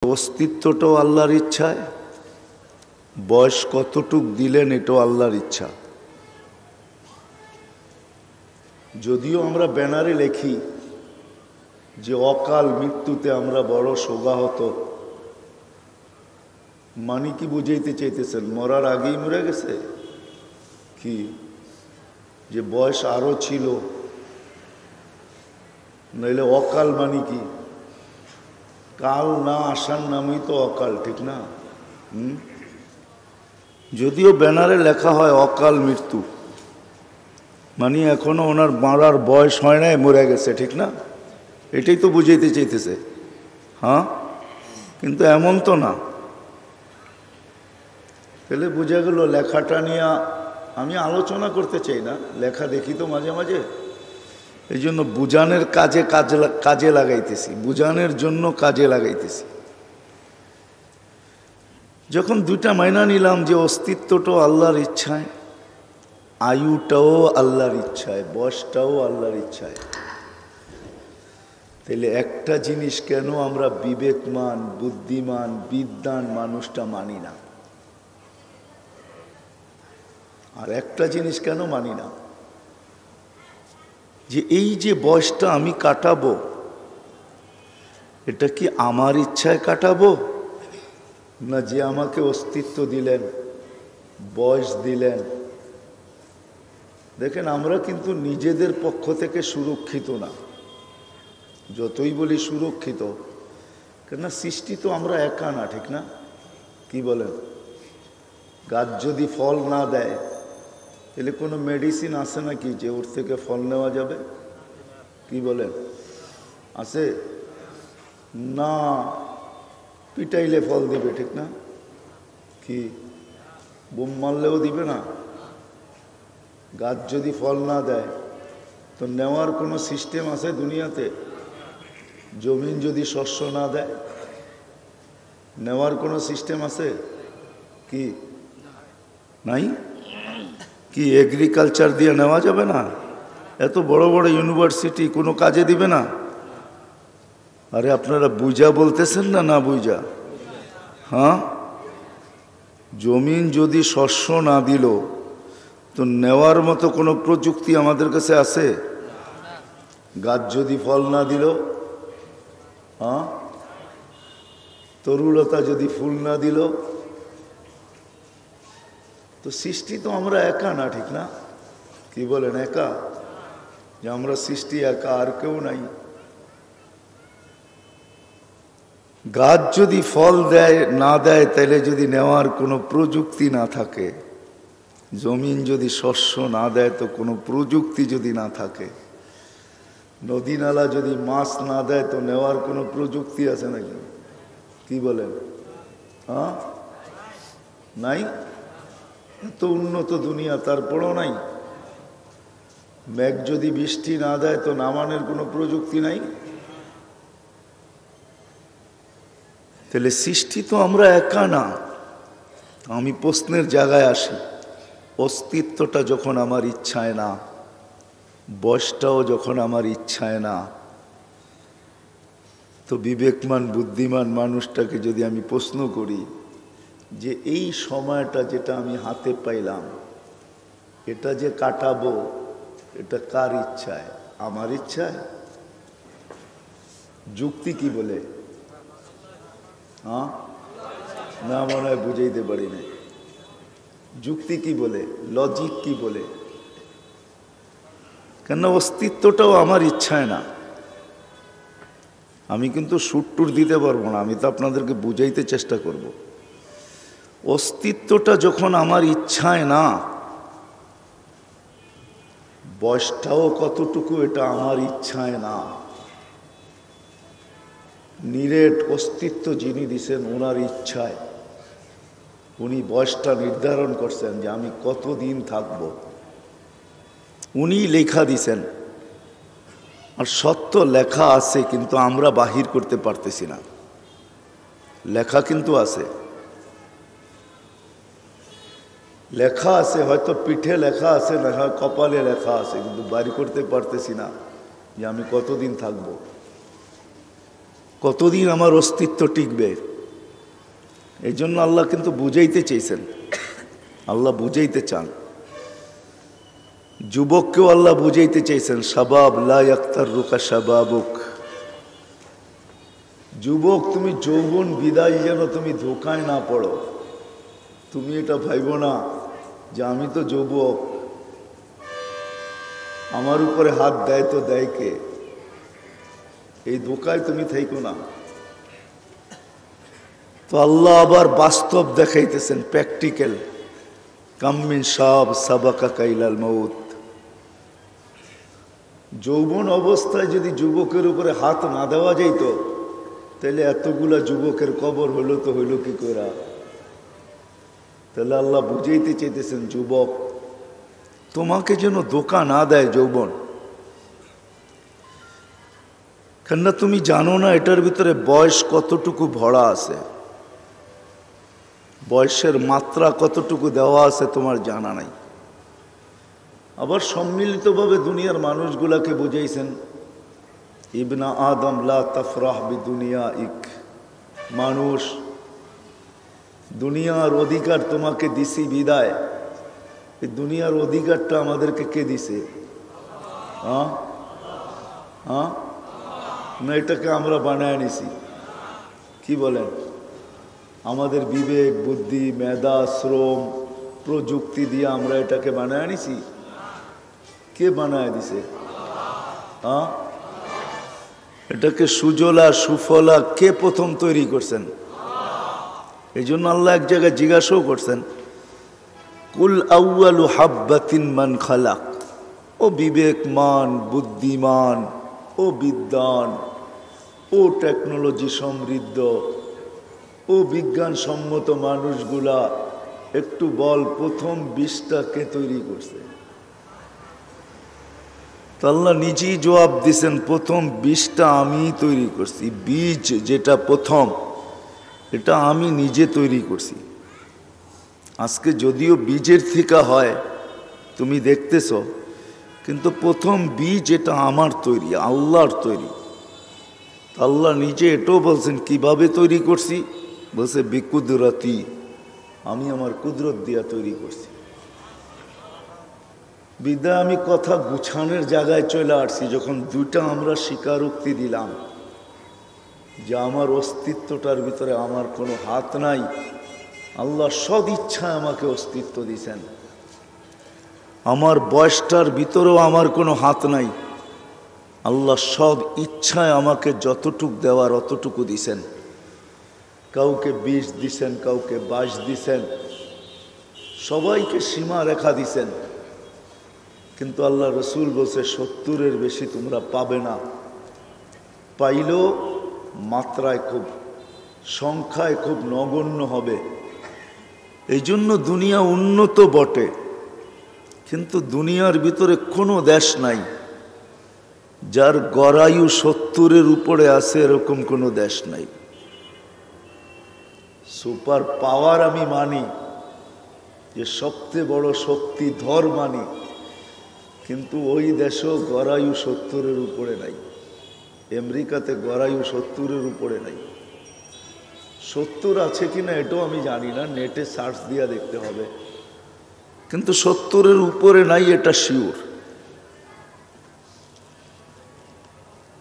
অস্তিত্বটাও আল্লাহর ইচ্ছায়, বয়স কতটুক দিলেন এটাও আল্লাহর ইচ্ছা। যদিও আমরা ব্যানারে লেখি যে অকাল মৃত্যুতে আমরা বড় শোকাহত, মানে কি বুঝাইতে চাইতেছেন? মরার আগেই মরে গেছে কি? যে বয়স আরো ছিল? নইলে অকাল মানে কি? কাল না আসার নামই তো অকাল, ঠিক না? যদিও ব্যানারে লেখা হয় অকাল মৃত্যু, মানে এখনো ওনার মারার বয়স হয় নাই, মরে গেছে, ঠিক না? এটাই তো বুঝাইতে চাইতেছে। হ্যাঁ, কিন্তু এমন তো না। তাহলে বোঝা গেল লেখাটা নিয়ে আমি আলোচনা করতে চাই না, লেখা দেখি তো মাঝে মাঝে, এই জন্য বুঝানোর কাজে লাগাইতেছি, বুঝানোর জন্য কাজে লাগাইতেছি। যখন দুইটা মাইনা নিলাম যে অস্তিত্বটাও আল্লাহর ইচ্ছায়, আয়ুটাও আল্লাহর ইচ্ছায়, বয়সটাও আল্লাহর ইচ্ছায়, তাহলে একটা জিনিস কেন আমরা বিবেকমান, বুদ্ধিমান, বিদ্বান মানুষটা মানি না? আর একটা জিনিস কেন মানি না? যে এই যে বয়সটা আমি কাটাবো, এটা কি আমার ইচ্ছায় কাটাবো, না যে আমাকে অস্তিত্ব দিলেন, বয়স দিলেন? দেখেন, আমরা কিন্তু নিজেদের পক্ষ থেকে সুরক্ষিত না, যতই বলি সুরক্ষিত, কেননা সৃষ্টি তো আমরা একা না, ঠিক না? কি বলেন? গাছ যদি ফল না দেয় তাহলে কোনো মেডিসিন আছে নাকি যে ওর থেকে ফল নেওয়া যাবে? কি বলেন? আছে না? পিটাইলে ফল দিবে, ঠিক না? কি বোম মারলেও দিবে না? গাছ যদি ফল না দেয় তো নেওয়ার কোনো সিস্টেম আছে দুনিয়াতে? জমিন যদি শস্য না দেয় নেওয়ার কোনো সিস্টেম আছে কি? নাই। কি এগ্রিকালচার দিয়ে নেওয়া যাবে না? এত বড় বড় ইউনিভার্সিটি কোনো কাজে দিবে না? আরে আপনারা বুঝা বলতেছেন না, না বুঝা? হ্যাঁ, জমিন যদি শস্য না দিল তো নেওয়ার মতো কোনো প্রযুক্তি আমাদের কাছে আছে? গাছ যদি ফল না দিল, হ্যাঁ, তরুলতা যদি ফুল না দিল, তো সৃষ্টি তো আমরা একা না, ঠিক না? কি বলেন? একা? যে আমরা সৃষ্টি একা, আর কেউ নাই। গাছ যদি ফল দেয় না দেয়, তাহলে যদি নেওয়ার কোনো প্রযুক্তি না থাকে, জমিন যদি শস্য না দেয় তো কোনো প্রযুক্তি যদি না থাকে, নদী নালা যদি মাছ না দেয় তো নেওয়ার কোনো প্রযুক্তি আছে নাকি? কি বলেন? হ্যাঁ, নাই। এত উন্নত দুনিয়া, তারপরও নাই। মেঘ যদি বৃষ্টি না দেয় তো নামানোর কোনো প্রযুক্তি নাই। তাহলে সৃষ্টি তো আমরা একা না। আমি প্রশ্নের জায়গায় আসি, অস্তিত্বটা যখন আমার ইচ্ছায় না, বয়সটাও যখন আমার ইচ্ছায় না, তো বিবেকমান বুদ্ধিমান মানুষটাকে যদি আমি প্রশ্ন করি যে এই সময়টা যেটা আমি হাতে পাইলাম, এটা যে কাটাবো, এটা কার ইচ্ছায়? আমার ইচ্ছায়? যুক্তি কি বলে? হ্যাঁ, না মনে হয় বুঝাইতে পারি না। যুক্তি কি বলে? লজিক কি বলে? কেন অস্তিত্বটাও আমার ইচ্ছায় না। আমি কিন্তু সুট্টুর দিতে পারবো না, আমি তো আপনাদেরকে বুঝাইতে চেষ্টা করব। অস্তিত্বটা যখন আমার ইচ্ছায় না, বয়সটাও কতটুকু এটা আমার ইচ্ছায় না। নিরেট অস্তিত্ব যিনি দিছেন ওনার ইচ্ছায়, উনি বয়সটা নির্ধারণ করছেন যে আমি কতদিন থাকব, উনি লেখা দিছেন। আর সত্য লেখা আছে, কিন্তু আমরা বাহির করতে পারতেছি না। লেখা কিন্তু আছে, লেখা আছে, হয়তো পিঠে লেখা আছে, না হয় কপালে লেখা আছে, কিন্তু বাড়ি করতে পারতেছি না যে আমি কতদিন থাকব, কতদিন আমার অস্তিত্ব টিকবে। এই জন্য আল্লাহ কিন্তু বুঝাইতে চেয়েছেন, আল্লাহ বুঝাইতে চান। যুবককেও আল্লাহ বুঝাইতে চেয়েছেন, শাবাব লা ইয়াক্তাররুকা শাবাবুক। যুবক, তুমি যৌবন বিদায় যেন তুমি ধোকায় না পড়ো। তুমি এটা ভাইবো না যে আমি তো যুবক, আমার উপরে হাত দেয় তো দেয় কে, এই ধোকায় তুমি থাইকো না। তো আল্লাহ আবার বাস্তব দেখাইতেছেন, প্র্যাকটিক্যাল। কাম্মিন সাব সাবাকা কাইলাল মউত। যৌবন অবস্থায় যদি যুবকের উপরে হাত না দেওয়া যাইত, তাহলে এতগুলা যুবকের কবর হইল তো হইল কি করে? তাহলে আল্লাহ বুঝাইতে চাইতেছেন, যুবক তোমাকে যেন ধোঁকা না দেয় যৌবন। কেননা তুমি জানো না এটার ভিতরে বয়স কতটুকু ভরা আছে, বয়সের মাত্রা কতটুকু দেওয়া আছে তোমার জানা নাই। আবার সম্মিলিতভাবে দুনিয়ার মানুষগুলাকে বুঝাইছেন, ইবনা আদম লা তাফরাহ বিদুনিয়া ইক। মানুষ, দুনিয়ার অধিকার তোমাকে দিছি বিদায়। এই দুনিয়ার অধিকারটা আমাদেরকে কে দিছে? হ্যাঁ হ্যাঁ, না এটাকে আমরা বানায় নিছি? কি বলেন? আমাদের বিবেক, বুদ্ধি, মেধা, শ্রম, প্রযুক্তি দিয়ে আমরা এটাকে বানায় নিছি? কে বানায় দিছে? হ্যাঁ, এটাকে সুজলা সুফলা কে প্রথম তৈরি করছেন? এই জন্য আল্লাহ এক জায়গায় জিজ্ঞাসাও করছেন, কুল আউয়ালু হাব্বাতিন মান খালাক। ও বিবেকমান, বুদ্ধিমান, ও বিদ্বান, ও টেকনোলজি সমৃদ্ধ, ও বিজ্ঞানসম্মত মানুষগুলা, একটু বল প্রথম বীজটাকে তৈরি করছে? আল্লাহ নিজেই জবাব দিছেন, প্রথম বীজটা আমি তৈরি করছি। বীজ যেটা প্রথম, এটা আমি নিজে তৈরি করছি। আজকে যদিও বীজের থেকে হয় তুমি দেখতেছ, কিন্তু প্রথম বীজ এটা আমার তৈরি, আল্লাহর তৈরি। আল্লাহ নিজে এটাও বলছেন কিভাবে তৈরি করছি, বলছে বিকুদরতি, আমি আমার কুদরত দিয়া তৈরি করছি। বিদ্যা আমি কথা গুছানোর জায়গায় চলে আসছি, যখন দুইটা আমরা স্বীকারোক্তি দিলাম যে আমার অস্তিত্বটার ভিতরে আমার কোনো হাত নাই, আল্লাহ সদ ইচ্ছায় আমাকে অস্তিত্ব দিয়েছেন। আমার বয়সটার ভিতরেও আমার কোনো হাত নাই, আল্লাহ সদ ইচ্ছায় আমাকে যতটুক দেওয়ার অতটুকু দিছেন। কাউকে 20 দিছেন, কাউকে 22 দিছেন, সবাইকে সীমা রেখা দিছেন। কিন্তু আল্লাহ রসুল বলছে 70-এর বেশি তোমরা পাবে না। পাইলেও মাত্রায় খুব, সংখ্যায় খুব নগণ্য হবে। এই জন্য দুনিয়া উন্নত বটে, কিন্তু দুনিয়ার ভিতরে কোনো দেশ নাই যার গড়ায়ু 70-এর উপরে আছে, এরকম কোনো দেশ নাই। সুপার পাওয়ার আমি মানি, যে সবচেয়ে বড় শক্তিধর মানি, কিন্তু ওই দেশও গড়ায়ু 70-এর উপরে নাই। আমেরিকাতে গড়ায়ু 70-এর উপরে নাই। 70 আছে কিনা এটাও আমি জানি না, নেটে সার্চ দিয়া দেখতে হবে, কিন্তু 70-এর উপরে নাই এটা শিওর।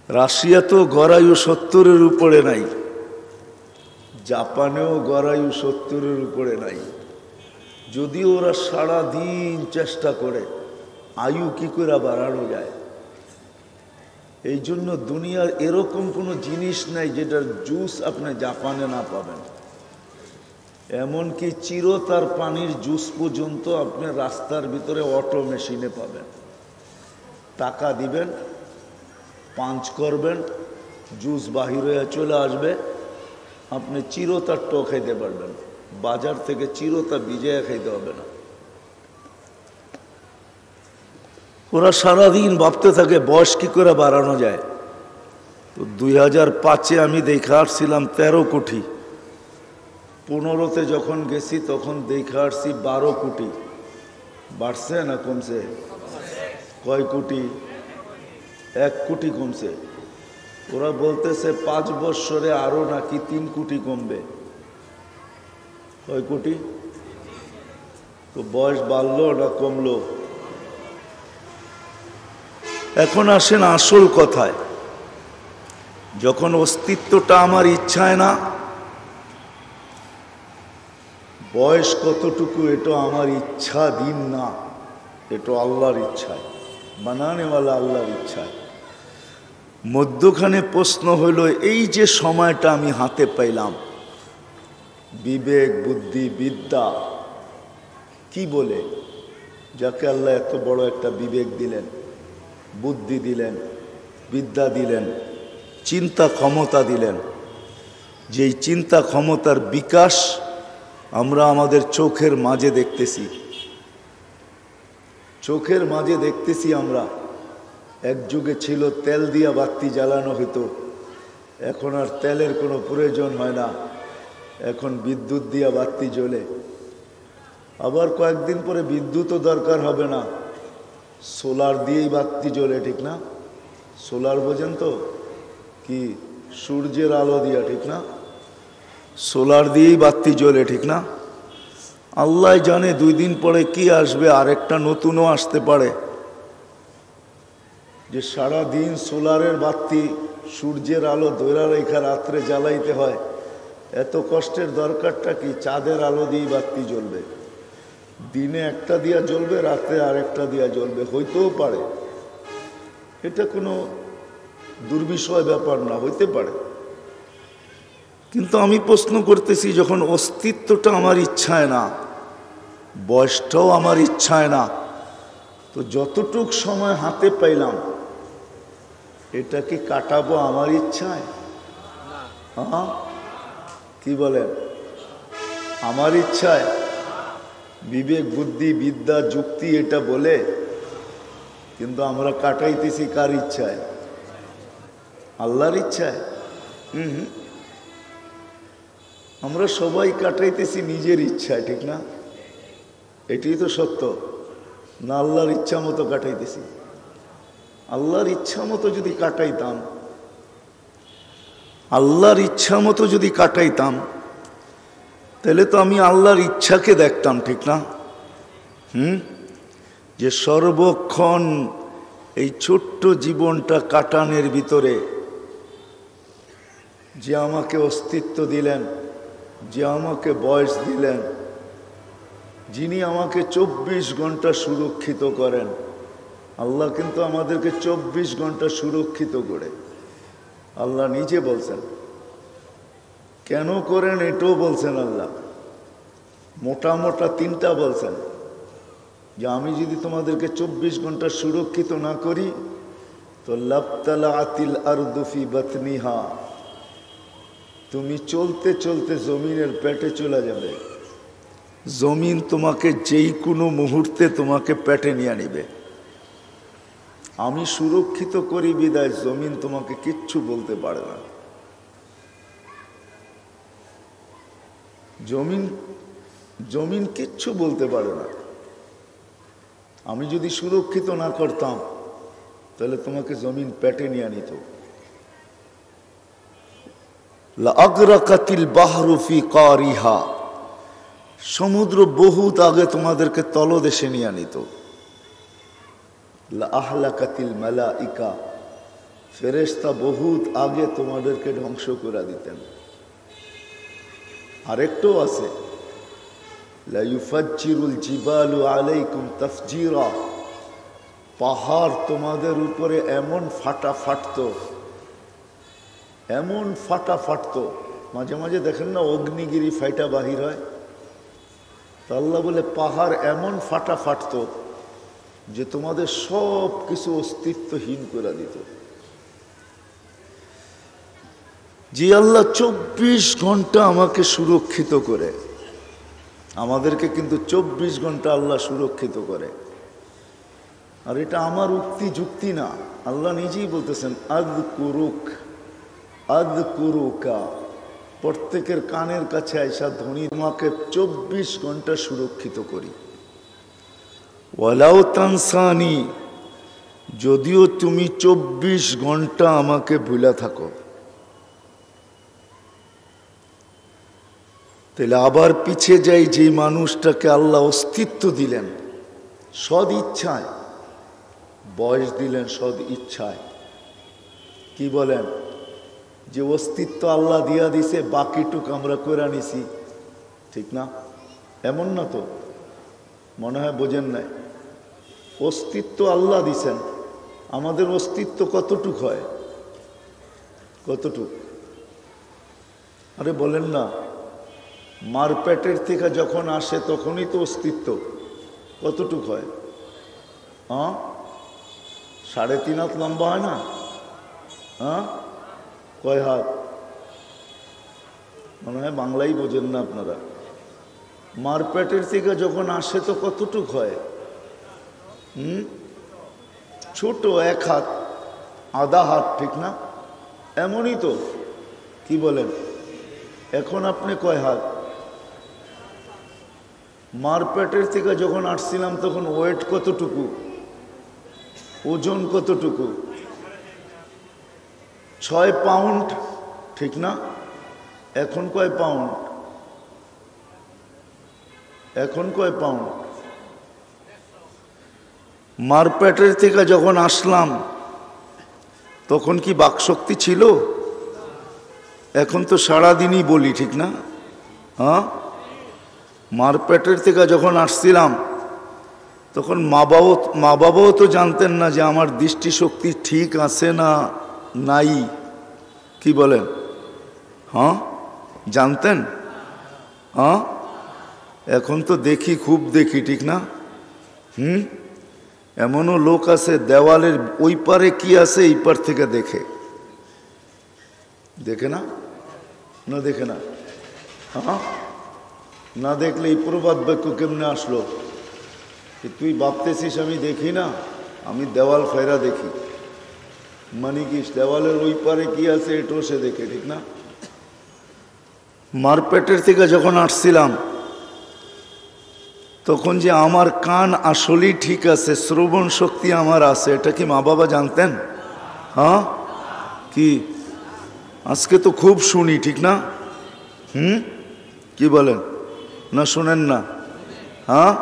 রাশিয়াতেও গড়ায়ু 70-এর উপরে নাই, জাপানেও গড়ায়ু 70-এর উপরে নাই। যদিও ওরা সারাদিন চেষ্টা করে আয়ু কি করে বাড়ানো যায়। এই জন্য দুনিয়ার এরকম কোনো জিনিস নাই যেটার জুস আপনি জাপানে না পাবেন। এমনকি চিরতার পানির জুস পর্যন্ত আপনি রাস্তার ভিতরে অটো মেশিনে পাবেন। টাকা দিবেন, পাঞ্চ করবেন, জুস বাহির হয়ে চলে আসবে, আপনি চিরতার টো খাইতে পারবেন। বাজার থেকে চিরতা ভিজিয়ে খাইতে হবে না। ওরা সারাদিন ভাবতে থাকে বয়স কি করে বাড়ানো যায়। তো 2005-এ আমি দেখে আসছিলাম 13 কোটি, 15-তে যখন গেছি তখন দেখে আসছি 12 কোটি। বাড়ছে না কমছে? কয় কোটি? 1 কোটি কমছে। ওরা বলতেছে 5 বছরে আরো নাকি 3 কোটি কমবে। কয় কোটি? তো বয়স বাড়লো না কমলো? এখন আসেন আসল কথায়। যখন অস্তিত্বটা আমার ইচ্ছায় না, বয়স কতটুকু এটা আমার ইচ্ছাধীন না, এটা আল্লাহর ইচ্ছায়, বানানেওয়ালা আল্লাহর ইচ্ছায়। মধ্যখানে প্রশ্ন হইল, এই যে সময়টা আমি হাতে পাইলাম, বিবেক, বুদ্ধি, বিদ্যা কি বলে, যাকে আল্লাহ এত বড় একটা বিবেক দিলেন, বুদ্ধি দিলেন, বিদ্যা দিলেন, চিন্তা ক্ষমতা দিলেন, যেই চিন্তা ক্ষমতার বিকাশ আমরা আমাদের চোখের মাঝে দেখতেছি। চোখের মাঝে দেখতেছি আমরা। এক যুগে ছিল তেল দিয়া বাতি জ্বালানো হতো, এখন আর তেলের কোনো প্রয়োজন হয় না, এখন বিদ্যুৎ দিয়া বাতি জ্বলে। আবার কয়েকদিন পরে বিদ্যুৎও দরকার হবে না, সোলার দিয়েই বাতি জ্বলে, ঠিক না? সোলার বোঝেন তো কি? সূর্যের আলো দিয়া, ঠিক না? সোলার দিয়েই বাতি জ্বলে, ঠিক না? আল্লাহ জানে 2 দিন পরে কি আসবে, আরেকটা নতুনও আসতে পারে। যে সারা দিন সোলারের বাতি, সূর্যের আলো ধরে রেখা রাত্রে জ্বালাইতে হয়, এত কষ্টের দরকারটা কি? চাঁদের আলো দিয়ে বাতি জ্বলবে, দিনে একটা দিয়া জ্বলবে, রাতে আরেকটা দিয়া জ্বলবে, হইতেও পারে। এটা কোনো দুর্বিষয় ব্যাপার না, হইতে পারে। কিন্তু আমি প্রশ্ন করতেছি, যখন অস্তিত্বটা আমার ইচ্ছায় না, বয়সটাও আমার ইচ্ছায় না, তো যতটুক সময় হাতে পাইলাম এটা কি কাটাবো আমার ইচ্ছায়? হ্যাঁ, কি বলেন? আমার ইচ্ছায়? বিবেক, বুদ্ধি, বিদ্যা, যুক্তি এটা বলে, কিন্তু আমরা কাটাইতেছি কার ইচ্ছায়? আল্লাহর ইচ্ছায়। আমরা সবাই কাটাইতেছি নিজের ইচ্ছায়, ঠিক না? এটাই তো সত্য না? আল্লাহর ইচ্ছা মতো কাটাইতেছি। আল্লাহর ইচ্ছা মতো যদি কাটাইতাম, আল্লাহর ইচ্ছা মতো যদি কাটাইতাম, তাহলে তো আমি আল্লাহর ইচ্ছাকে দেখতাম, ঠিক না? যে সর্বক্ষণ এই ছোট্ট জীবনটা কাটানোর ভিতরে যে আমাকে অস্তিত্ব দিলেন, যে আমাকে বয়স দিলেন, যিনি আমাকে 24 ঘন্টা সুরক্ষিত করেন, আল্লাহ কিন্তু আমাদেরকে 24 ঘন্টা সুরক্ষিত করে। আল্লাহ নিজে বলছেন, কেন করেন এটাও বলছেন আল্লাহ। মোটা মোটা 3টা বলছেন, যে আমি যদি তোমাদেরকে 24 ঘন্টা সুরক্ষিত না করি, তো লাবতালাআতিল আরদু ফি বাতনিহা, তুমি চলতে চলতে জমিনের পেটে চলে যাবে। জমিন তোমাকে যেই কোনো মুহূর্তে তোমাকে পেটে নিয়ে নিবে। আমি সুরক্ষিত করি বিদায় জমিন তোমাকে কিচ্ছু বলতে পারে না। জমিন কিচ্ছু বলতে পারে না। আমি যদি সুরক্ষিত না করতাম, তাহলে তোমাকে জমিন পেটে নিয়ে নিত। লাআগরাকাতিল বাহরু ফি কারিহা, সমুদ্র বহুত আগে তোমাদেরকে তলদেশে নিয়ে নিত। লাআহলাকাতিল মালাইকা, ফেরেশতা বহুত আগে তোমাদেরকে ধ্বংস করে দিতেন। আরেকটাও আছে, লা ইউফাজ্জিরুল জিবালু আলাইকুম তাফজিরা, পাহাড় তোমাদের উপরে এমন ফাটা ফাটতো, এমন ফাটা ফাটতো, মাঝে মাঝে দেখেন না অগ্নিগিরি ফাইটা বাহির হয়, তো আল্লাহ বলে পাহাড় এমন ফাটা ফাটতো যে তোমাদের সব কিছু অস্তিত্বহীন করে দিত। যে আল্লাহ 24 ঘন্টা আমাকে সুরক্ষিত করে, আমাদেরকে কিন্তু 24 ঘন্টা আল্লাহ সুরক্ষিত করে। আর এটা আমার উক্তি যুক্তি না, আল্লাহ নিজেই বলতেছেন, আযকুরুকা, প্রত্যেকের কানের কাছে আইসা ধ্বনি, তোমাকে 24 ঘন্টা সুরক্ষিত করি। ওয়ালাউ তানসানি, যদিও তুমি 24 ঘন্টা আমাকে ভুলা থাকো, তাহলে আবার পিছে যাই, যে মানুষটাকে আল্লাহ অস্তিত্ব দিলেন সদ ইচ্ছায়, বয়স দিলেন সদ ইচ্ছায়, কি বলেন, যে অস্তিত্ব আল্লাহ দিয়া দিছে, বাকিটুক আমরা করে নিছি, ঠিক না? এমন না তো, মনে হয় বোঝেন নাই। অস্তিত্ব আল্লাহ দিছেন, আমাদের অস্তিত্ব কতটুক হয়? কতটুক? আরে বলেন না, মার পেটের থেকে যখন আসে তখনই তো অস্তিত্ব, কতটুক হয়? হ্যাঁ, 3.5 হাত লম্বা হয় না? হ্যাঁ, কয় হাত? মনে হয় বাংলাই বোঝেন না আপনারা। মার পেটের থেকে যখন আসে তো কতটুক হয়? ছোট, 1 হাত, আধা হাত, ঠিক না? এমনই তো, কি বলেন? এখন আপনি কয় হাত? মার পেটের থেকে যখন আসছিলাম তখন ওয়েট কতটুকু, ওজন কতটুকু? 6 পাউন্ড, ঠিক না? এখন কয় পাউন্ড? এখন কয় পাউন্ড? মার পেটের থেকে যখন আসলাম তখন কি বাকশক্তি ছিল? এখন তো সারাদিনই বলি, ঠিক না? হ্যাঁ, মার পেটের থেকে যখন আসছিলাম তখন মা বাবাও তো জানতেন না যে আমার দৃষ্টিশক্তি ঠিক আছে না নাই, কি বলেন? হ্যাঁ, জানতেন? হ্যাঁ, এখন তো দেখি, খুব দেখি, ঠিক না? এমনও লোক আছে দেওয়ালের ওই পারে কি আছে এই পার থেকে দেখে, দেখে না? না দেখে না? হ্যাঁ, না দেখলে এই প্রবাদ বাক্য কেমনে আসলো? তুই ভাবতেছিস আমি দেখি না, আমি দেওয়াল ফেরা দেখি, মানে কি দেওয়ালের ওই পারে কি আছে এটাও সে দেখে, ঠিক না? মার পেটের থেকে যখন আসছিলাম তখন যে আমার কান আসলেই ঠিক আছে, শ্রবণ শক্তি আমার আছে, এটা কি মা বাবা জানতেন? হ্যাঁ, কি আজকে তো খুব শুনি, ঠিক না? কি বলেন? না শুনেন না? হ্যাঁ,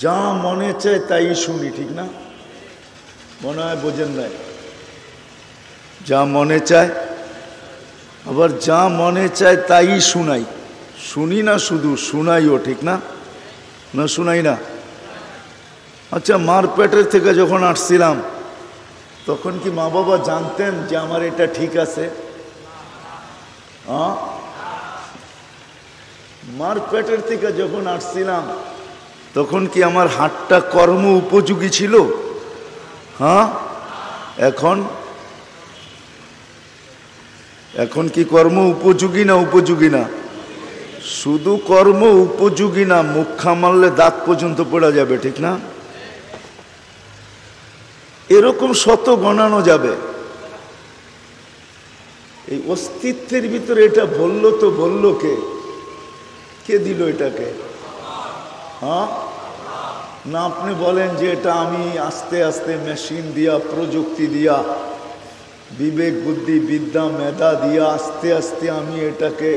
যা মনে চায় তাই শুনি, ঠিক না? মনে হয় বোঝেন নাই। যা মনে চায়, আবার যা মনে চায় তাই শুনাই, শুনি না শুধু শুনাইও, ঠিক না? না শুনাই না? আচ্ছা, মার পেটের থেকে যখন আসছিলাম তখন কি মা বাবা জানতেন যে আমার এটা ঠিক আছে? হ্যাঁ, মার পেটের থেকে যখন আসছিলাম তখন কি আমার হাতটা কর্ম উপযোগী ছিল? হ্যাঁ, এখন এখন কি কর্ম উপযোগী না উপযোগী না? শুধু কর্ম উপযোগী না, মুখা মারলে দাঁত পর্যন্ত পড়া যাবে, ঠিক না? এরকম শত গণানো যাবে। এই অস্তিত্বের ভিতরে এটা বললো তো বললো কে? কে দিল এটাকে? হ্যাঁ, না আপনি বলেন যে এটা আমি আস্তে আস্তে মেশিন দিয়া, প্রযুক্তি দিয়া, বিবেক বুদ্ধি বিদ্যা মেধা দিয়া আস্তে আস্তে আমি এটাকে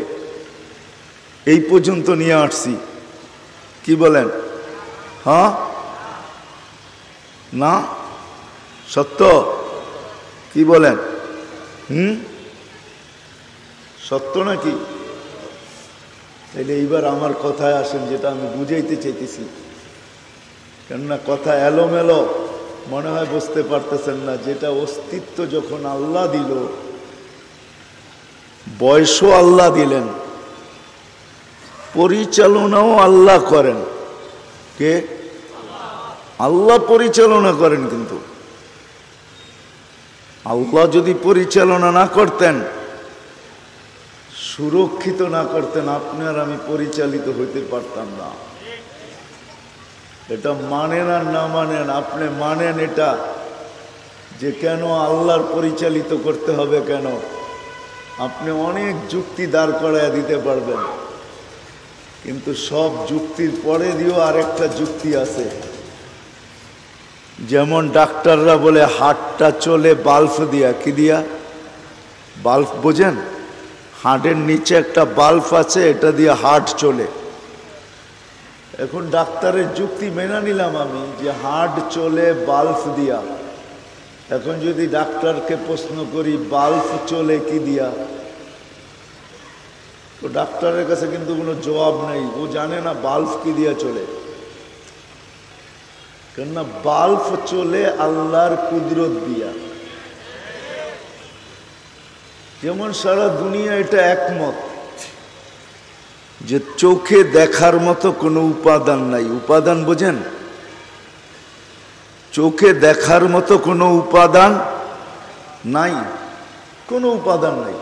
এই পর্যন্ত নিয়ে আসছি, কি বলেন? হ্যাঁ না সত্য? কি বলেন? সত্য নাকি? তাইলে এইবার আমার কথায় আসেন, যেটা আমি বুঝাইতে চাইতেছি, কেননা কথা এলোমেলো মনে হয় বুঝতে পারতেছেন না। যেটা অস্তিত্ব যখন আল্লাহ দিল, বয়সও আল্লাহ দিলেন, পরিচালনাও আল্লাহ করেন। কে? আল্লাহ পরিচালনা করেন। কিন্তু আল্লাহ যদি পরিচালনা না করতেন, সুরক্ষিত না করতেন, আপনি আর আমি পরিচালিত হইতে পারতাম না। এটা মানেন আর না মানেন, আপনি মানেন এটা যে কেন আল্লাহর পরিচালিত করতে হবে, কেন আপনি অনেক যুক্তি দাঁড় করাইয়া দিতে পারবেন, কিন্তু সব যুক্তির পরে দিয়েও আরেকটা যুক্তি আছে। যেমন ডাক্তাররা বলে হার্টটা চলে বাল্ব দিয়া। কি দিয়া? বাল্ব বোঝেন? হার্টের নিচে একটা বাল্ব আছে, এটা দিয়ে হার্ট চলে। এখন ডাক্তারের যুক্তি মেনে নিলাম আমি যে হার্ট চলে বাল্ব দিয়া। এখন যদি ডাক্তারকে প্রশ্ন করি বাল্ব চলে কি দিয়া, তো ডাক্তারের কাছে কিন্তু কোনো জবাব নেই, ও জানে না বাল্ব কি দিয়া চলে। কেননা বাল্ব চলে আল্লাহর কুদরত দিয়া। যেমন সারা দুনিয়া এটা একমত যে চোখে দেখার মতো কোনো উপাদান নাই। উপাদান বোঝেন? চোখে দেখার মতো কোনো উপাদান নাই, কোনো উপাদান নাই।